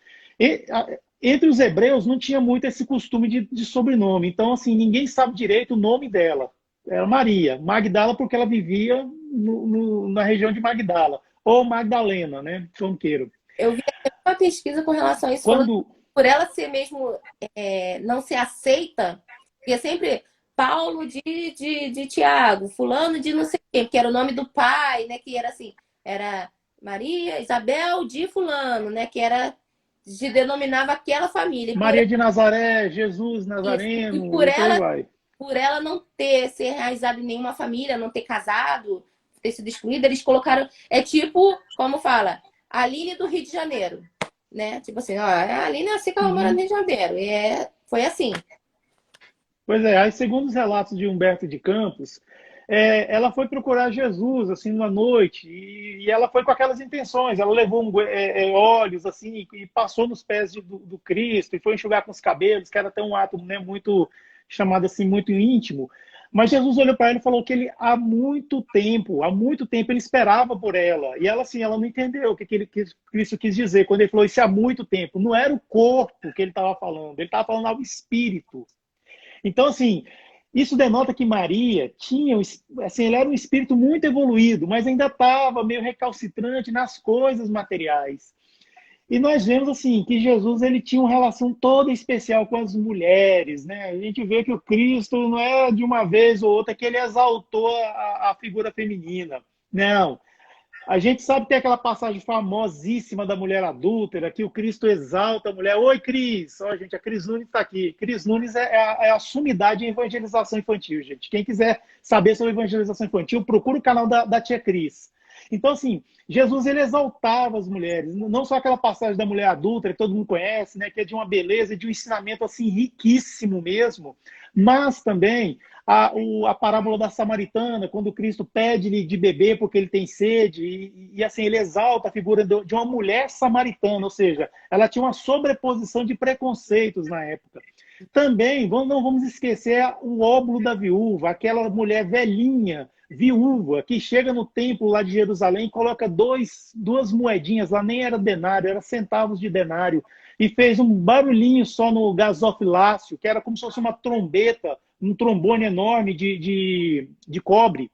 Speaker 4: Entre os hebreus não tinha muito esse costume de sobrenome. Então, assim, ninguém sabe direito o nome dela. Era Maria. Magdala porque ela vivia na região de Magdala. Ou Magdalena, né? Tronqueiro.
Speaker 2: Eu vi uma pesquisa com relação a isso, falando que por ela ser mesmo, não ser aceita, porque sempre Paulo de Tiago, fulano de não sei quem, que era o nome do pai, né? Que era assim, era Maria Isabel de fulano, né? Que era, se denominava aquela família.
Speaker 4: Maria de Nazaré, Jesus Nazareno,
Speaker 2: e por ela não ter se enraizado em nenhuma família, não ter casado, ter sido excluída, eles colocaram, tipo, como fala, a Aline do Rio de Janeiro, né? Tipo assim, ó, a Aline é assim que ela mora no Rio de Janeiro. Foi assim.
Speaker 4: Pois é, aí segundo os relatos de Humberto de Campos, ela foi procurar Jesus, assim, uma noite, e ela foi com aquelas intenções, ela levou óleos, assim, e passou nos pés do Cristo, e foi enxugar com os cabelos, que era até um ato, né, muito, chamado assim, muito íntimo. Mas Jesus olhou para ela e falou que ele, há muito tempo, ele esperava por ela. E ela, assim, ela não entendeu o que Cristo quis dizer. Quando ele falou isso há muito tempo, não era o corpo que ele estava falando, ele estava falando ao espírito. Então, assim, isso denota que Maria tinha, assim, ele era um espírito muito evoluído, mas ainda estava meio recalcitrante nas coisas materiais. E nós vemos assim que Jesus ele tinha uma relação toda especial com as mulheres, né? A gente vê que o Cristo não é de uma vez ou outra que ele exaltou a figura feminina. Não. A gente sabe que tem aquela passagem famosíssima da mulher adúltera, que o Cristo exalta a mulher. Oi, Cris! Ó, gente, a Cris Nunes está aqui. Cris Nunes é a sumidade em evangelização infantil, gente. Quem quiser saber sobre evangelização infantil, procura o canal da tia Cris. Então, assim, Jesus ele exaltava as mulheres, não só aquela passagem da mulher adúltera que todo mundo conhece, né, que é de uma beleza e de um ensinamento assim riquíssimo mesmo, mas também a parábola da samaritana, quando Cristo pede-lhe de beber porque ele tem sede, e assim, ele exalta a figura de uma mulher samaritana, ou seja, ela tinha uma sobreposição de preconceitos na época. Também, não vamos esquecer o óbolo da viúva, aquela mulher velhinha, viúva, que chega no templo lá de Jerusalém e coloca duas moedinhas, lá nem era denário, era centavos de denário, e fez um barulhinho só no gasofilácio, que era como se fosse uma trombeta, um trombone enorme de cobre.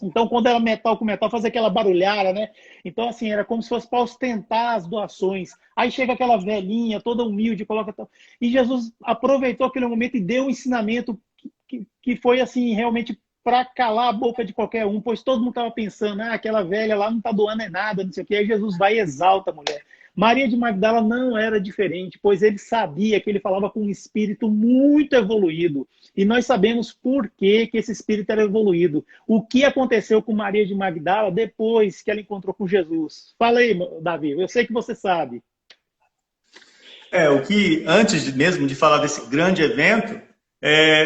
Speaker 4: Então, quando era metal com metal, fazia aquela barulhara, né? Então, assim, era como se fosse para ostentar as doações. Aí chega aquela velhinha, toda humilde, coloca... E Jesus aproveitou aquele momento e deu um ensinamento que foi, assim, realmente para calar a boca de qualquer um, pois todo mundo estava pensando, aquela velha lá não está doando é nada, não sei o quê. Aí Jesus vai e exalta a mulher. Maria de Magdala não era diferente, pois ele sabia que ele falava com um espírito muito evoluído. E nós sabemos por que esse espírito era evoluído. O que aconteceu com Maria de Magdala depois que ela encontrou com Jesus? Fala aí, Davi, eu sei que você sabe.
Speaker 3: O que, antes mesmo de falar desse grande evento,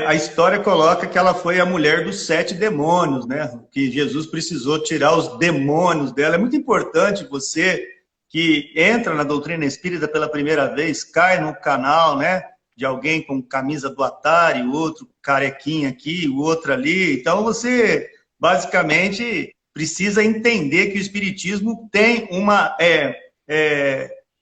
Speaker 3: a história coloca que ela foi a mulher dos 7 demônios, né? Que Jesus precisou tirar os demônios dela. É muito importante você que entra na doutrina espírita pela primeira vez, cai no canal, né? De alguém com camisa do Atari, o outro carequinha aqui, o outro ali. Então você, basicamente, precisa entender que o espiritismo tem uma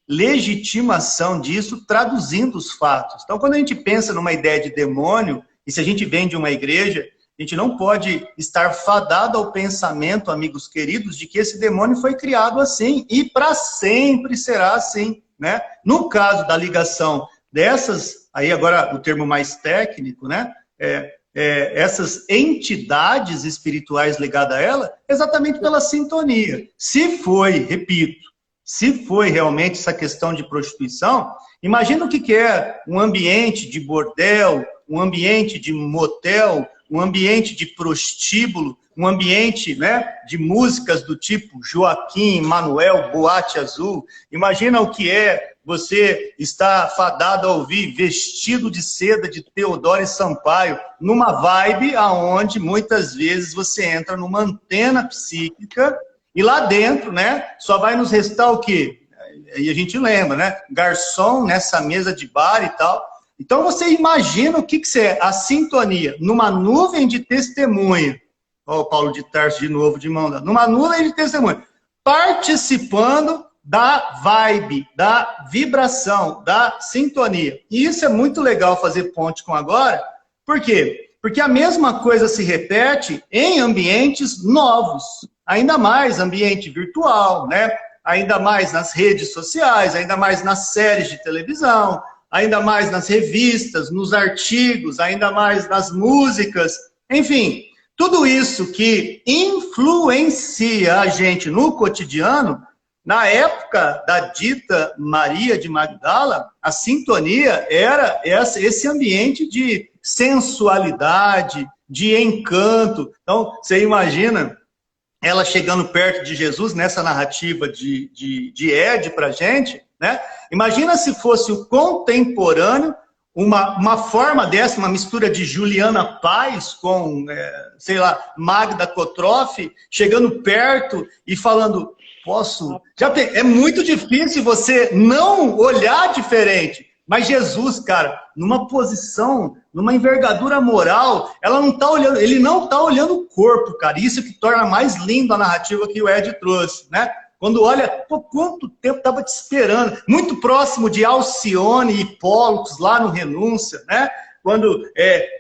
Speaker 3: legitimação disso, traduzindo os fatos. Então, quando a gente pensa numa ideia de demônio, e se a gente vem de uma igreja, a gente não pode estar fadado ao pensamento, amigos queridos, de que esse demônio foi criado assim, e para sempre será assim, né? No caso da ligação dessas, aí agora o termo mais técnico, né? Essas entidades espirituais ligadas a ela, exatamente pela sintonia. Se foi, repito, se foi realmente essa questão de prostituição, imagina o que é um ambiente de bordel, um ambiente de motel, um ambiente de prostíbulo, um ambiente, né, de músicas do tipo Joaquim, Manuel, Boate Azul. Imagina o que é você estar fadado a ouvir Vestido de Seda de Teodoro e Sampaio, numa vibe aonde muitas vezes você entra numa antena psíquica. E lá dentro, né, só vai nos restar o quê? E a gente lembra, né? Garçom nessa mesa de bar e tal. Então você imagina o que é a sintonia numa nuvem de testemunha. Ó, o Paulo de Tarso de novo de mão dada. Numa nuvem de testemunha. Participando da vibe, da vibração, da sintonia. E isso é muito legal fazer ponte com agora. Por quê? Porque a mesma coisa se repete em ambientes novos. Ainda mais ambiente virtual, né? Ainda mais nas redes sociais, ainda mais nas séries de televisão, ainda mais nas revistas, nos artigos, ainda mais nas músicas. Enfim, tudo isso que influencia a gente no cotidiano, na época da dita Maria de Magdala, a sintonia era esse ambiente de sensualidade, de encanto. Então, você imagina ela chegando perto de Jesus, nessa narrativa de Ed para a gente, né? Imagina se fosse o contemporâneo, uma forma dessa, uma mistura de Juliana Paz com, sei lá, Magda Kotroff, chegando perto e falando, posso... É muito difícil você não olhar diferente. Mas Jesus, cara, numa posição numa envergadura moral, ela não tá olhando, ele não está olhando o corpo, cara. Isso que torna mais lindo a narrativa que o Ed trouxe, né? Quando olha, pô, quanto tempo estava te esperando. Muito próximo de Alcione e Pólux, lá no Renúncia, né? Quando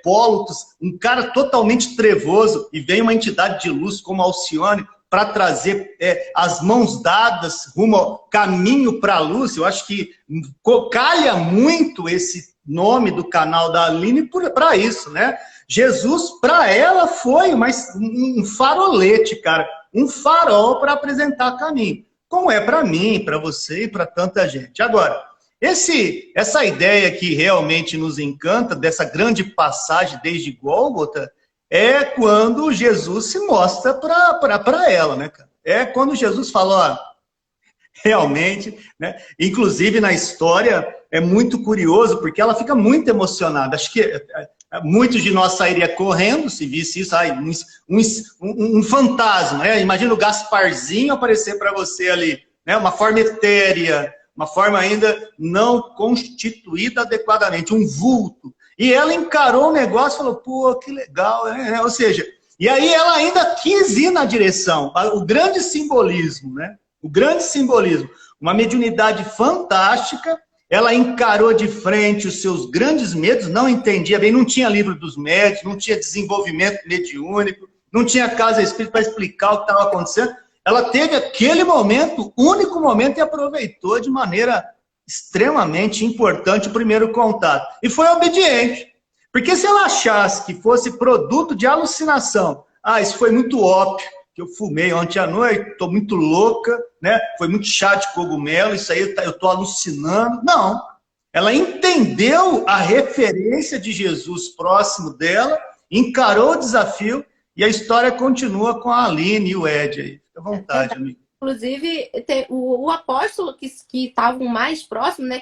Speaker 3: Pólux, um cara totalmente trevoso, e vem uma entidade de luz como Alcione para trazer as mãos dadas rumo ao caminho para a luz. Eu acho que calha muito esse nome do canal da Aline para isso, né? Jesus, para ela, foi um farolete, cara. Um farol para apresentar caminho. Como é para mim, para você e para tanta gente. Agora, essa ideia que realmente nos encanta, dessa grande passagem desde Gólgota, é quando Jesus se mostra para ela, né, cara? É quando Jesus fala, ó, realmente, né? Inclusive na história é muito curioso, porque ela fica muito emocionada. Acho que muitos de nós sairia correndo se visse isso, um fantasma, né? Imagina o Gasparzinho aparecer para você ali, né? Uma forma etérea, uma forma ainda não constituída adequadamente, um vulto. E ela encarou o negócio e falou, pô, que legal, né? Ou seja, e aí ela ainda quis ir na direção, o grande simbolismo, né? O grande simbolismo, uma mediunidade fantástica. Ela encarou de frente os seus grandes medos, não entendia bem, não tinha livro dos médios, não tinha desenvolvimento mediúnico, não tinha casa espírita para explicar o que estava acontecendo. Ela teve aquele momento, único momento, e aproveitou de maneira extremamente importante o primeiro contato. E foi obediente. Porque se ela achasse que fosse produto de alucinação, isso foi muito óbvio, que eu fumei ontem à noite, estou muito louca, né? Foi muito chá de cogumelo, isso aí eu estou alucinando. Não. Ela entendeu a referência de Jesus próximo dela, encarou o desafio, e a história continua com a Aline e o Ed aí. Fica à vontade, amigo.
Speaker 2: Inclusive, o apóstolo que estavam mais próximos, né?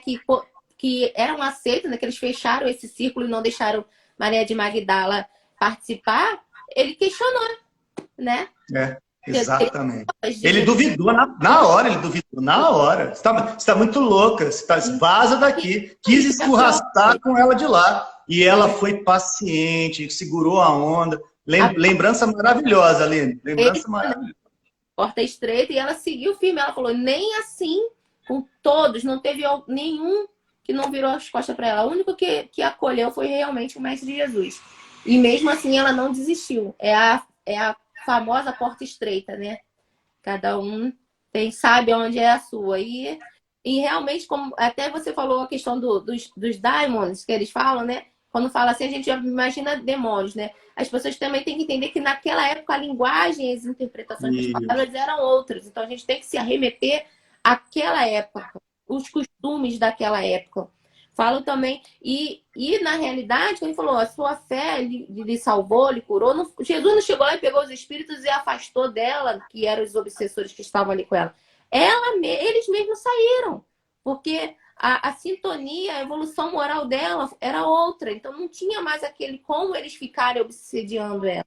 Speaker 2: Que eram aceitos, né? Que eles fecharam esse círculo e não deixaram Maria de Magdala participar, ele questionou, né?
Speaker 3: Exatamente. Ele duvidou na hora, ele duvidou na hora. Você está muito louca, vaza daqui. Quis escorraçar com ela de lá. E ela foi paciente, segurou a onda. Lembrança maravilhosa, Aline. Lembrança maravilhosa.
Speaker 2: Porta estreita, e ela seguiu firme. Ela falou, nem assim, com todos, não teve nenhum que não virou as costas para ela. O único que acolheu foi realmente o Mestre Jesus. E mesmo assim ela não desistiu. É a famosa porta estreita, né? Cada um sabe onde é a sua. E realmente, como até você falou a questão dos daimons, que eles falam, né? Quando fala assim, a gente já imagina demônios, né? As pessoas também têm que entender que naquela época a linguagem e as interpretações das palavras eram outras. Então a gente tem que se arremeter àquela época, os costumes daquela época. Falo também, e na realidade, ele falou, a sua fé lhe salvou, lhe curou. Jesus não chegou lá e pegou os espíritos e afastou dela, que eram os obsessores que estavam ali com ela. Eles mesmos saíram, porque a sintonia, a evolução moral dela era outra. Então não tinha mais aquele como eles ficarem obsediando ela.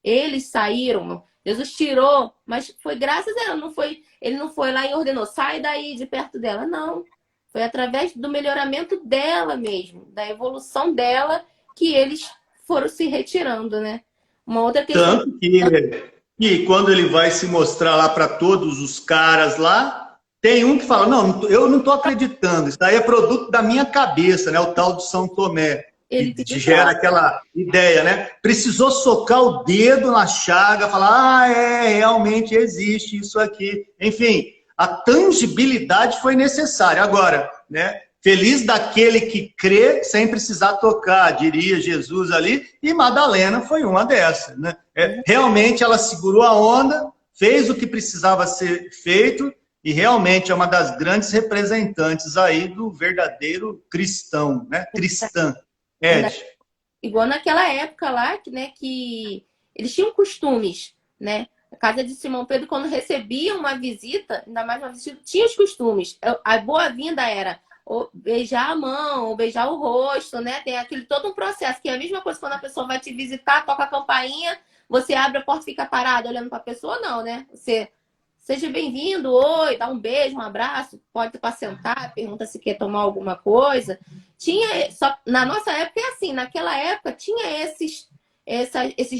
Speaker 2: Eles saíram, Jesus tirou, mas foi graças a ela. Ele não foi lá e ordenou, sai daí de perto dela, não. Foi através do melhoramento dela mesmo, da evolução dela, que eles foram se retirando, né? Uma outra questão...
Speaker 3: Tanto que quando ele vai se mostrar lá para todos os caras lá, tem um que fala, não, eu não estou acreditando, isso daí é produto da minha cabeça, né? O tal de São Tomé. Que gera aquela ideia, né? Precisou socar o dedo na chaga, falar, realmente existe isso aqui. Enfim, a tangibilidade foi necessária. Agora, né? Feliz daquele que crê sem precisar tocar, diria Jesus ali, e Madalena foi uma dessas, né? Realmente ela segurou a onda, fez o que precisava ser feito, e realmente é uma das grandes representantes aí do verdadeiro cristão, né? Cristã. Ed.
Speaker 2: Igual naquela época lá, né, que eles tinham costumes, né? A casa de Simão Pedro, quando recebia uma visita, ainda mais uma visita, tinha os costumes. A boa-vinda era ou beijar a mão, ou beijar o rosto, né? Tem todo um processo, que é a mesma coisa quando a pessoa vai te visitar, toca a campainha, você abre a porta e fica parado olhando para a pessoa, não, né? Você seja bem-vindo, oi, dá um beijo, um abraço, pode para sentar, pergunta se quer tomar alguma coisa. Tinha, só, na nossa época é assim, naquela época tinha esses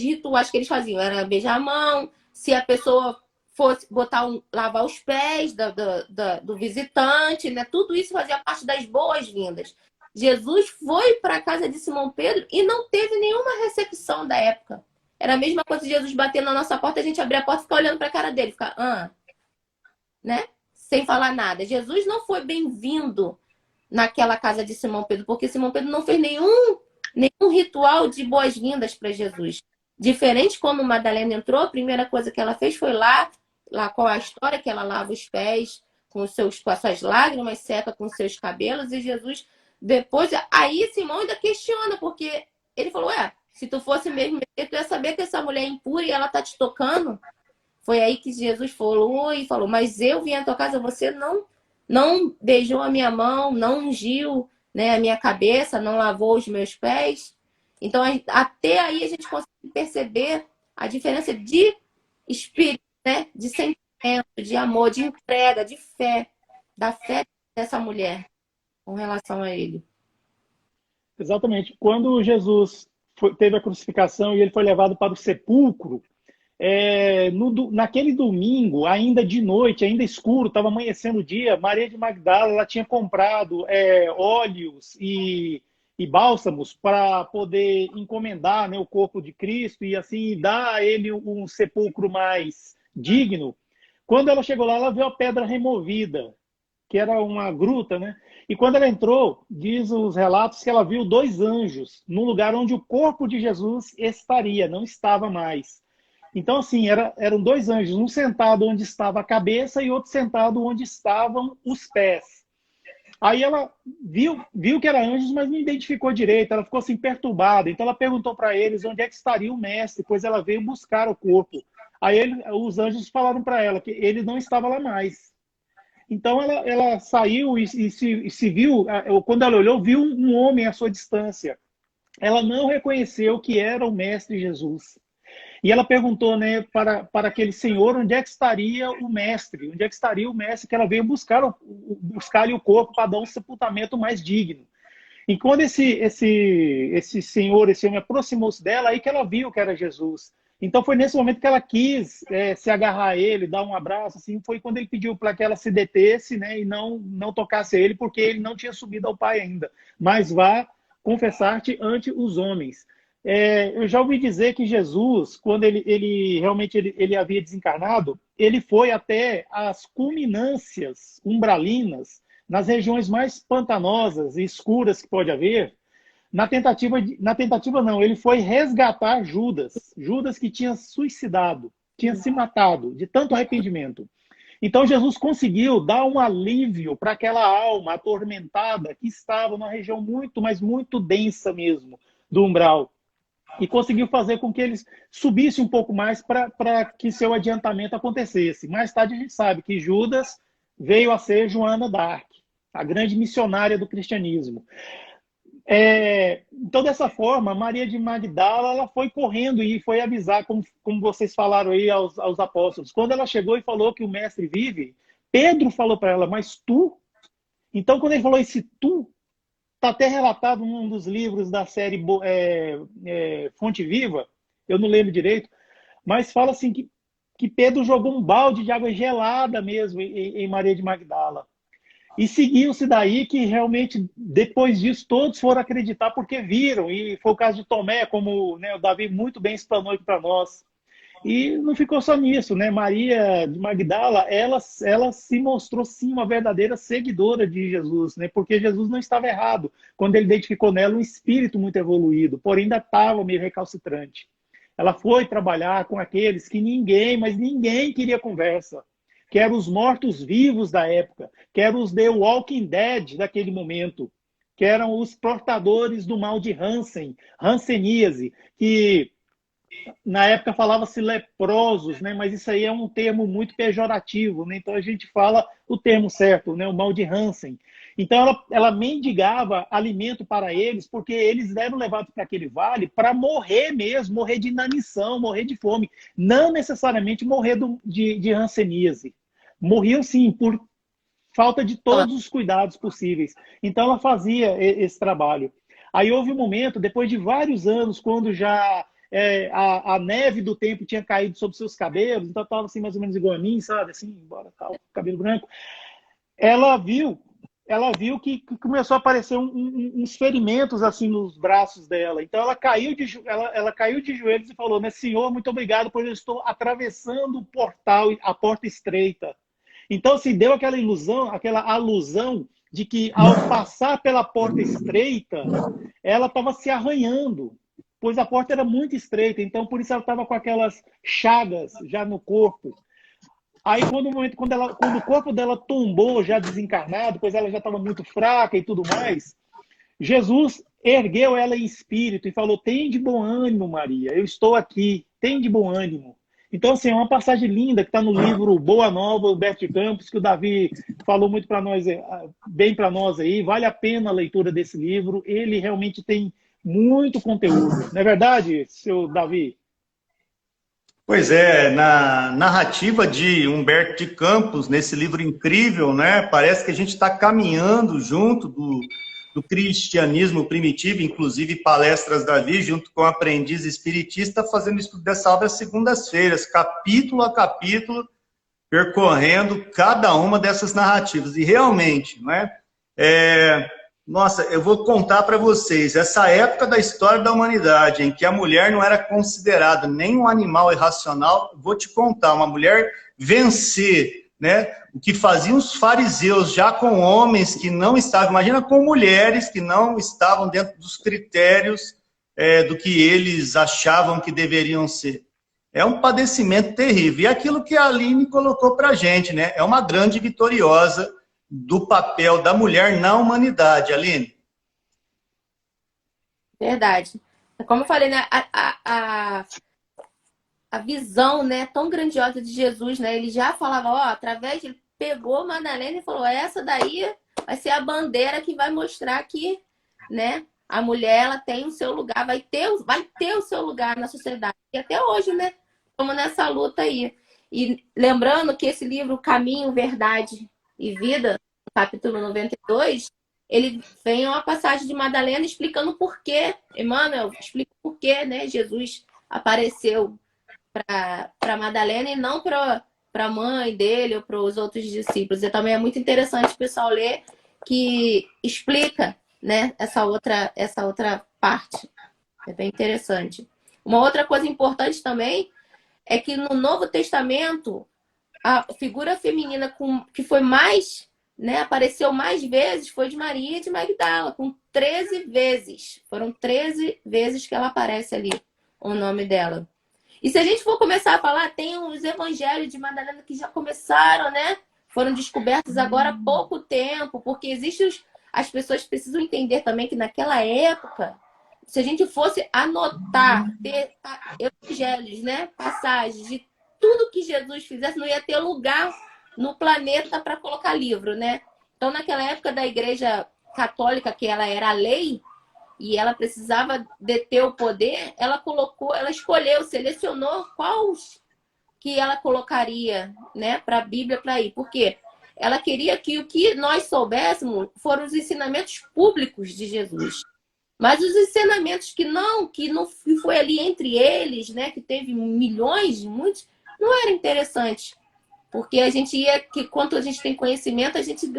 Speaker 2: rituais que eles faziam, era beijar a mão, se a pessoa fosse lavar os pés do visitante, né? Tudo isso fazia parte das boas-vindas. Jesus foi para a casa de Simão Pedro e não teve nenhuma recepção da época. Era a mesma coisa de Jesus bater na nossa porta, a gente abrir a porta e ficar olhando para a cara dele, ficar, né? Sem falar nada. Jesus não foi bem-vindo naquela casa de Simão Pedro, porque Simão Pedro não fez nenhum ritual de boas-vindas para Jesus. Diferente quando Madalena entrou, a primeira coisa que ela fez foi lá com a história que ela lava os pés com as suas lágrimas, seca com os seus cabelos, e Jesus depois, aí Simão ainda questiona, porque ele falou, se tu fosse mesmo, tu ia saber que essa mulher é impura e ela tá te tocando. Foi aí que Jesus falou, mas eu vim à tua casa, você não beijou a minha mão, não ungiu, né, a minha cabeça, não lavou os meus pés. Então, até aí a gente consegue perceber a diferença de espírito, né, de sentimento, de amor, de entrega, de fé, da fé dessa mulher com relação a ele.
Speaker 4: Exatamente. Quando Jesus teve a crucificação e ele foi levado para o sepulcro, naquele domingo, ainda de noite, ainda escuro, estava amanhecendo o dia, Maria de Magdala ela tinha comprado óleos e bálsamos para poder encomendar, né, o corpo de Cristo e assim dar a ele um sepulcro mais digno. Quando ela chegou lá, ela viu a pedra removida, que era uma gruta, né? E quando ela entrou, diz os relatos que ela viu 2 anjos no lugar onde o corpo de Jesus estaria, não estava mais. Então, assim, eram 2 anjos, um sentado onde estava a cabeça e outro sentado onde estavam os pés. Aí ela viu que eram anjos, mas não identificou direito, ela ficou assim perturbada. Então ela perguntou para eles onde é que estaria o mestre, pois ela veio buscar o corpo. Aí os anjos falaram para ela que ele não estava lá mais. Então ela saiu e se viu, quando ela olhou, viu um homem à sua distância. Ela não reconheceu que era o mestre Jesus. E ela perguntou, né, para aquele senhor onde é que estaria o mestre, onde é que estaria o mestre que ela veio buscar-lhe o corpo para dar um sepultamento mais digno. E quando esse senhor, esse homem aproximou-se dela, aí que ela viu que era Jesus. Então foi nesse momento que ela quis se agarrar a ele, dar um abraço, assim, foi quando ele pediu para que ela se detesse, né, e não tocasse a ele, porque ele não tinha subido ao Pai ainda. Mas vá confessar-te ante os homens. Eu já ouvi dizer que Jesus, quando ele realmente havia desencarnado, ele foi até as culminâncias umbralinas, nas regiões mais pantanosas e escuras que pode haver, na tentativa não, ele foi resgatar Judas que tinha suicidado, tinha se matado de tanto arrependimento. Então Jesus conseguiu dar um alívio para aquela alma atormentada que estava numa região muito, mas muito densa mesmo do umbral. E conseguiu fazer com que eles subissem um pouco mais para que seu adiantamento acontecesse. Mais tarde a gente sabe que Judas veio a ser Joana d'Arc, a grande missionária do cristianismo. Então, dessa forma, Maria de Magdala ela foi correndo e foi avisar, como vocês falaram aí aos apóstolos. Quando ela chegou e falou que o mestre vive, Pedro falou para ela, mas tu? Então, quando ele falou esse tu, está até relatado num dos livros da série Fonte Viva, eu não lembro direito, mas fala assim que Pedro jogou um balde de água gelada mesmo em Maria de Magdala. E seguiu-se daí que realmente, depois disso, todos foram acreditar porque viram. E foi o caso de Tomé, como, né, o Davi muito bem explanou aqui para nós. E não ficou só nisso, né? Maria de Magdala, ela se mostrou, sim, uma verdadeira seguidora de Jesus, né? Porque Jesus não estava errado quando ele identificou nela um espírito muito evoluído, porém ainda estava meio recalcitrante. Ela foi trabalhar com aqueles que mas ninguém queria conversa, que eram os mortos-vivos da época, que eram os The Walking Dead daquele momento, que eram os portadores do mal de Hansen, hanseníase, que na época falava-se leprosos, né? Mas isso aí é um termo muito pejorativo, né? Então a gente fala o termo certo, né? O mal de Hansen. Então ela mendigava alimento para eles, porque eles eram levados para aquele vale para morrer mesmo, morrer de inanição, morrer de fome, não necessariamente morrer de hanseníase. Morriam sim por falta de todos os cuidados possíveis. Então ela fazia esse trabalho. Aí houve um momento, depois de vários anos, quando já a neve do tempo tinha caído sobre seus cabelos, então estava assim mais ou menos igual a mim, sabe? Assim, embora tal, cabelo branco. Ela viu, ela viu que começou a aparecer uns ferimentos assim nos braços dela. Então ela caiu de joelhos e falou, né, Senhor, muito obrigado, pois eu estou atravessando o portal, a porta estreita. Então se deu aquela ilusão, aquela alusão de que ao passar pela porta estreita, ela estava se arranhando, pois a porta era muito estreita, então por isso ela estava com aquelas chagas já no corpo. Aí quando o corpo dela tombou já desencarnado, pois ela já estava muito fraca e tudo mais, Jesus ergueu ela em espírito e falou, tem de bom ânimo, Maria, eu estou aqui, tem de bom ânimo. Então, assim, é uma passagem linda que está no livro Boa Nova, Humberto de Campos, que o Davi falou muito para nós, bem para nós aí. Vale a pena a leitura desse livro. Ele realmente tem muito conteúdo. Não é verdade, seu Davi?
Speaker 3: Pois é, na narrativa de Humberto de Campos, nesse livro incrível, né? Parece que a gente está caminhando junto do cristianismo primitivo, inclusive palestras Davi, junto com o aprendiz espiritista, fazendo estudo dessa obra segundas-feiras, capítulo a capítulo, percorrendo cada uma dessas narrativas. E realmente, não é? Nossa, eu vou contar para vocês, essa época da história da humanidade, em que a mulher não era considerada nem um animal irracional, vou te contar, uma mulher vencer, né? O que faziam os fariseus já com homens que não estavam, imagina com mulheres que não estavam dentro dos critérios do que eles achavam que deveriam ser. É um padecimento terrível. E aquilo que a Aline colocou para a gente, né? É uma grande vitoriosa do papel da mulher na humanidade, Aline.
Speaker 2: Verdade. Como eu falei, né? A visão, né, tão grandiosa de Jesus, né? Ele já falava, ó, através de... Ele pegou Madalena e falou, essa daí vai ser a bandeira que vai mostrar que, né, a mulher, ela tem o seu lugar, vai ter o seu lugar na sociedade. E até hoje, né? Estamos nessa luta aí. E lembrando que esse livro, Caminho, Verdade e Vida, no capítulo 92, ele vem uma passagem de Madalena explicando por quê. Emmanuel explica por quê, né? Jesus apareceu para Madalena e não para a mãe dele ou para os outros discípulos. E também é muito interessante o pessoal ler, que explica, né, essa outra parte. É bem interessante. Uma outra coisa importante também é que no Novo Testamento, a figura feminina que foi mais, né, apareceu mais vezes foi de Maria de Magdala, com 13 vezes. Foram 13 vezes que ela aparece ali, o nome dela. E se a gente for começar a falar, tem os evangelhos de Madalena que já começaram, né? Foram descobertos agora há pouco tempo, porque as pessoas precisam entender também que naquela época, se a gente fosse anotar, ter evangelhos, né? Passagens de tudo que Jesus fizesse, não ia ter lugar no planeta para colocar livro, né? Então, naquela época da Igreja Católica, que ela era a lei, e ela precisava deter o poder, ela escolheu, selecionou quais que ela colocaria, né, para a Bíblia para ir. Por quê? Ela queria que o que nós soubéssemos foram os ensinamentos públicos de Jesus. Mas os ensinamentos que não foi ali entre eles, né, que teve milhões, muitos, não era interessante. Porque quanto a gente tem conhecimento, a gente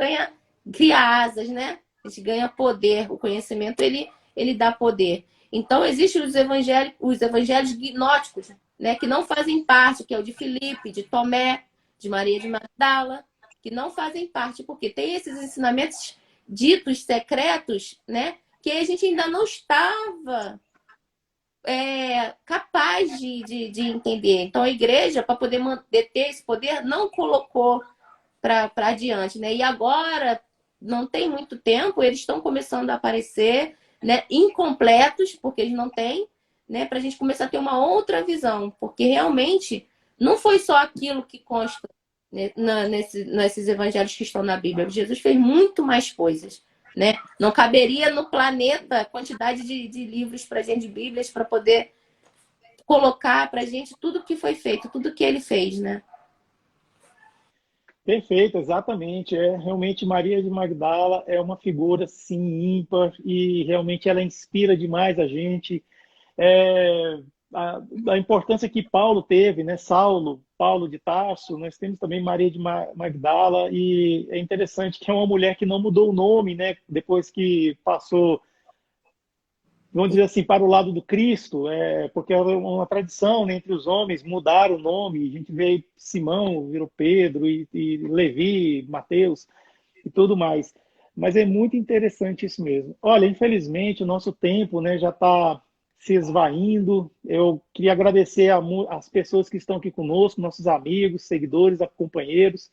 Speaker 2: cria asas, né? A gente ganha poder. O conhecimento, ele dá poder. Então, existem os evangelhos gnósticos, né, que não fazem parte, que é o de Filipe, de Tomé, de Maria de Magdala, que não fazem parte, porque tem esses ensinamentos ditos secretos, né, que a gente ainda não estava capaz de entender. Então, a igreja, para poder ter esse poder, não colocou para adiante, né? E agora, não tem muito tempo, eles estão começando a aparecer, né, incompletos, porque eles não têm, né? Para a gente começar a ter uma outra visão, porque realmente não foi só aquilo que consta, né, nesses evangelhos que estão na Bíblia. Jesus fez muito mais coisas, né? Não caberia no planeta a quantidade de livros para gente, de Bíblias, para poder colocar para gente tudo que foi feito, tudo que ele fez, né?
Speaker 4: Perfeito, exatamente. Realmente Maria de Magdala é uma figura, sim, ímpar, e realmente ela inspira demais a gente. É, a importância que Paulo teve, né? Paulo de Tarso, nós temos também Maria de Magdala, e é interessante que é uma mulher que não mudou o nome, né? Depois que passou, vamos dizer assim, para o lado do Cristo, porque é uma tradição, né, entre os homens mudar o nome. A gente vê Simão, virou Pedro, e Levi, Mateus e tudo mais. Mas é muito interessante isso mesmo. Olha, infelizmente o nosso tempo, né, já está se esvaindo. Eu queria agradecer as pessoas que estão aqui conosco, nossos amigos, seguidores, companheiros.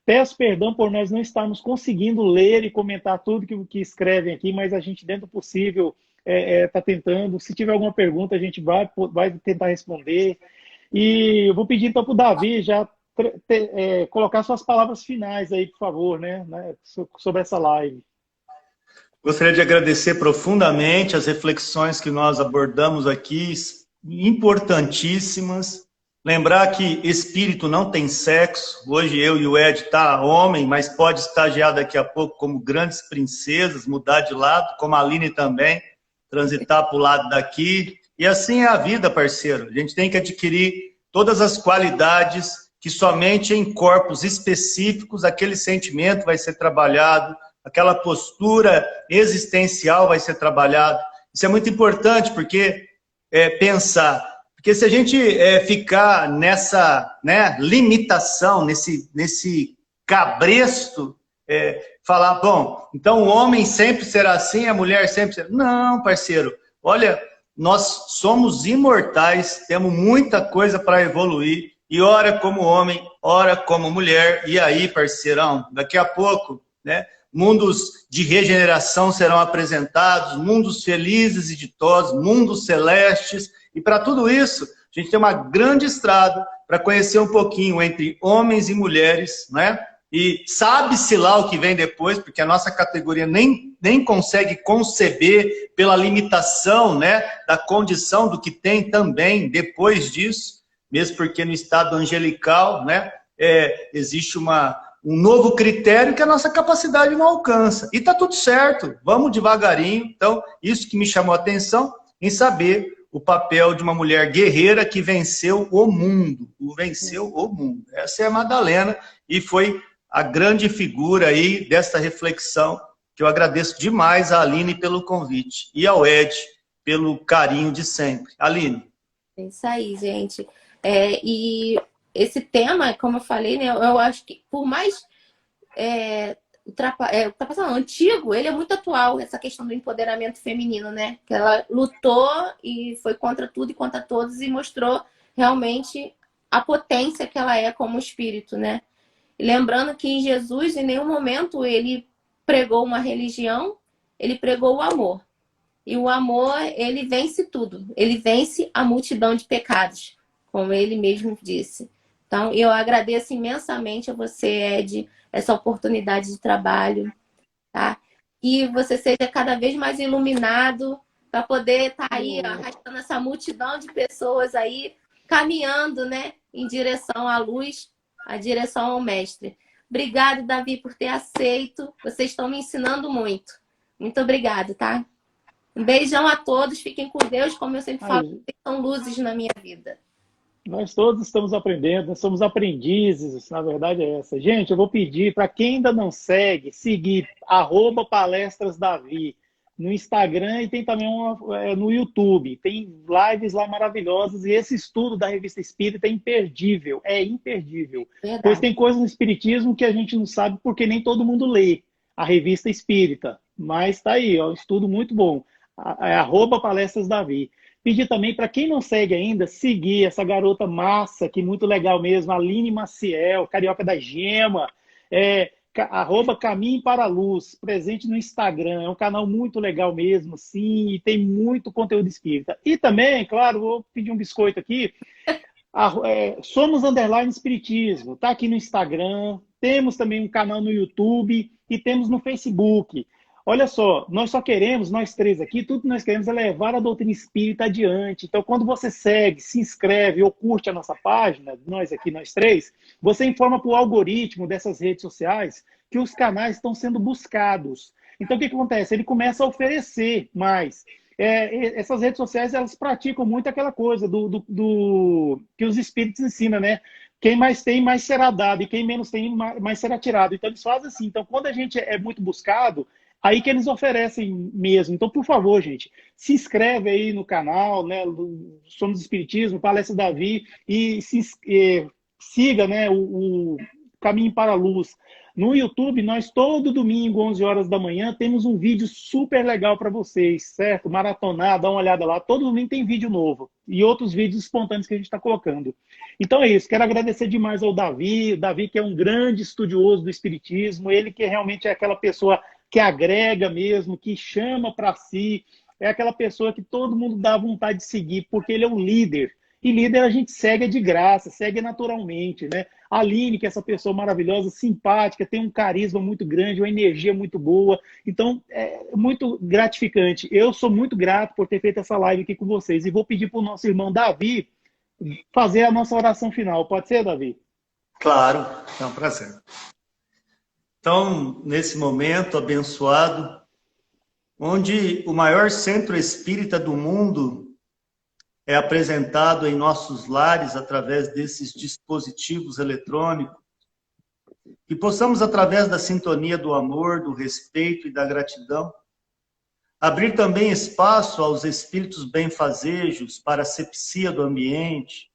Speaker 4: Peço perdão por nós não estarmos conseguindo ler e comentar tudo que escrevem aqui, mas a gente, dentro do possível, está tentando. Se tiver alguma pergunta, a gente vai tentar responder. E eu vou pedir então para o Davi já colocar suas palavras finais aí, por favor, né, sobre essa live.
Speaker 3: Gostaria de agradecer profundamente as reflexões que nós abordamos aqui, importantíssimas. Lembrar que espírito não tem sexo. Hoje eu e o Ed tá homem, mas pode estagiar daqui a pouco como grandes princesas, mudar de lado, como a Aline também, transitar para o lado daqui. E assim é a vida, parceiro. A gente tem que adquirir todas as qualidades que somente em corpos específicos aquele sentimento vai ser trabalhado, aquela postura existencial vai ser trabalhado. Isso é muito importante, porque pensar. Porque se a gente ficar nessa, né, limitação, nesse cabresto, falar, bom, então o homem sempre será assim, a mulher sempre será... Não, parceiro, olha, nós somos imortais, temos muita coisa para evoluir, e ora como homem, ora como mulher, e aí, parceirão, daqui a pouco, né, mundos de regeneração serão apresentados, mundos felizes e ditosos, mundos celestes, e para tudo isso, a gente tem uma grande estrada para conhecer um pouquinho entre homens e mulheres, né? E sabe-se lá o que vem depois, porque a nossa categoria nem consegue conceber pela limitação, né, da condição do que tem também depois disso, mesmo porque no estado angelical, né, existe um novo critério que a nossa capacidade não alcança. E está tudo certo, vamos devagarinho. Então, isso que me chamou a atenção em saber o papel de uma mulher guerreira que venceu o mundo. Venceu o mundo. Essa é a Madalena e foi a grande figura aí dessa reflexão, que eu agradeço demais a Aline pelo convite e ao Ed pelo carinho de sempre. Aline.
Speaker 2: É isso aí, gente. E esse tema, como eu falei, né, eu acho que por mais ultrapassado, antigo, ele é muito atual, essa questão do empoderamento feminino, né? Que ela lutou e foi contra tudo e contra todos e mostrou realmente a potência que ela é como espírito, né? E lembrando que Jesus, em nenhum momento, ele pregou uma religião, ele pregou o amor. E o amor, ele vence tudo. Ele vence a multidão de pecados, como ele mesmo disse. Então, eu agradeço imensamente a você, Ed, essa oportunidade de trabalho, tá? E você seja cada vez mais iluminado para poder estar aí arrastando essa multidão de pessoas aí, caminhando, né, em direção à luz, a direção ao mestre. Obrigada, Davi, por ter aceito. Vocês estão me ensinando muito. Muito obrigada, tá? Um beijão a todos. Fiquem com Deus. Como eu sempre falo, vocês são luzes na minha vida.
Speaker 4: Nós todos estamos aprendendo, nós somos aprendizes, na verdade é essa. Gente, eu vou pedir para quem ainda não segue, seguir @palestrasdavi no Instagram e tem também no YouTube. Tem lives lá maravilhosas e esse estudo da Revista Espírita é imperdível, Verdade. Pois tem coisas no Espiritismo que a gente não sabe porque nem todo mundo lê a Revista Espírita. Mas está aí, um estudo muito bom. @palestrasdavi. Pedir também para quem não segue ainda, seguir essa garota massa, que muito legal mesmo, Aline Maciel, carioca da Gema. arroba Caminho para a Luz, presente no Instagram. É um canal muito legal mesmo, sim, e tem muito conteúdo espírita. E também, claro, vou pedir um biscoito aqui. Somos Underline Espiritismo, tá aqui no Instagram, temos também um canal no YouTube e temos no Facebook. Olha só, nós só queremos, nós três aqui, tudo que nós queremos é levar a doutrina espírita adiante. Então, quando você segue, se inscreve ou curte a nossa página, nós aqui, nós três, você informa para o algoritmo dessas redes sociais que os canais estão sendo buscados. Então, o que acontece? Ele começa a oferecer mais. Essas redes sociais, elas praticam muito aquela coisa que os espíritos ensinam, né? Quem mais tem, mais será dado, e quem menos tem, mais será tirado. Então, eles fazem assim. Então, quando a gente é muito buscado, aí que eles oferecem mesmo. Então, por favor, gente, se inscreve aí no canal, né? Somos Espiritismo, Palestra Davi, e siga, né, o Caminho para a Luz. No YouTube, nós todo domingo, 11 horas da manhã, temos um vídeo super legal para vocês, certo? Maratonar, dá uma olhada lá. Todo domingo tem vídeo novo e outros vídeos espontâneos que a gente está colocando. Então é isso. Quero agradecer demais ao Davi. O Davi, que é um grande estudioso do Espiritismo, ele que realmente é aquela pessoa que agrega mesmo, que chama para si, é aquela pessoa que todo mundo dá vontade de seguir, porque ele é um líder. E líder a gente segue de graça, segue naturalmente, né? A Aline, que é essa pessoa maravilhosa, simpática, tem um carisma muito grande, uma energia muito boa. Então, é muito gratificante. Eu sou muito grato por ter feito essa live aqui com vocês. E vou pedir para o nosso irmão Davi fazer a nossa oração final. Pode ser, Davi?
Speaker 3: Claro, é um prazer. Então, nesse momento abençoado, onde o maior centro espírita do mundo é apresentado em nossos lares através desses dispositivos eletrônicos, que possamos, através da sintonia do amor, do respeito e da gratidão, abrir também espaço aos espíritos benfazejos para a asepsia do ambiente,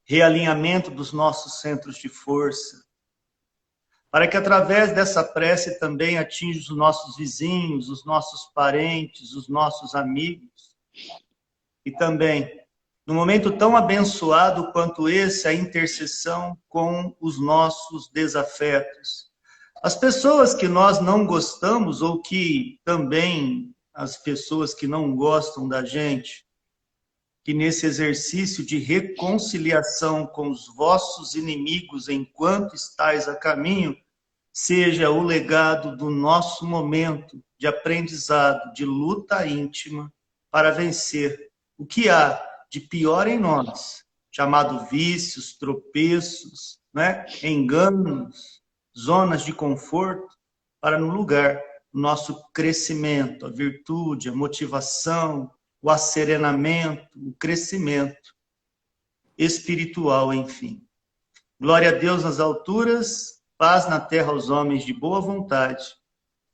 Speaker 3: realinhamento dos nossos centros de força, para que através dessa prece também atinja os nossos vizinhos, os nossos parentes, os nossos amigos. E também, num momento tão abençoado quanto esse, a intercessão com os nossos desafetos. As pessoas que nós não gostamos, ou que também as pessoas que não gostam da gente, que nesse exercício de reconciliação com os vossos inimigos enquanto estais a caminho, seja o legado do nosso momento de aprendizado, de luta íntima para vencer o que há de pior em nós, chamado vícios, tropeços, né? Enganos, zonas de conforto, para no lugar o nosso crescimento, a virtude, a motivação, o asserenamento, o crescimento espiritual, enfim. Glória a Deus nas alturas, paz na terra aos homens de boa vontade,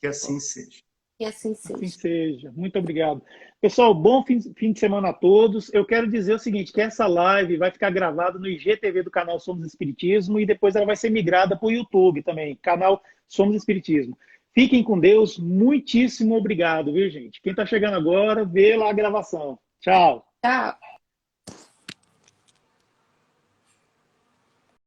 Speaker 3: que assim seja.
Speaker 2: Que assim seja.
Speaker 4: Assim seja. Muito obrigado. Pessoal, bom fim de semana a todos. Eu quero dizer o seguinte, que essa live vai ficar gravada no IGTV do canal Somos Espiritismo e depois ela vai ser migrada para o YouTube também, canal Somos Espiritismo. Fiquem com Deus. Muitíssimo obrigado, viu, gente? Quem está chegando agora, vê lá a gravação. Tchau.
Speaker 2: Tchau.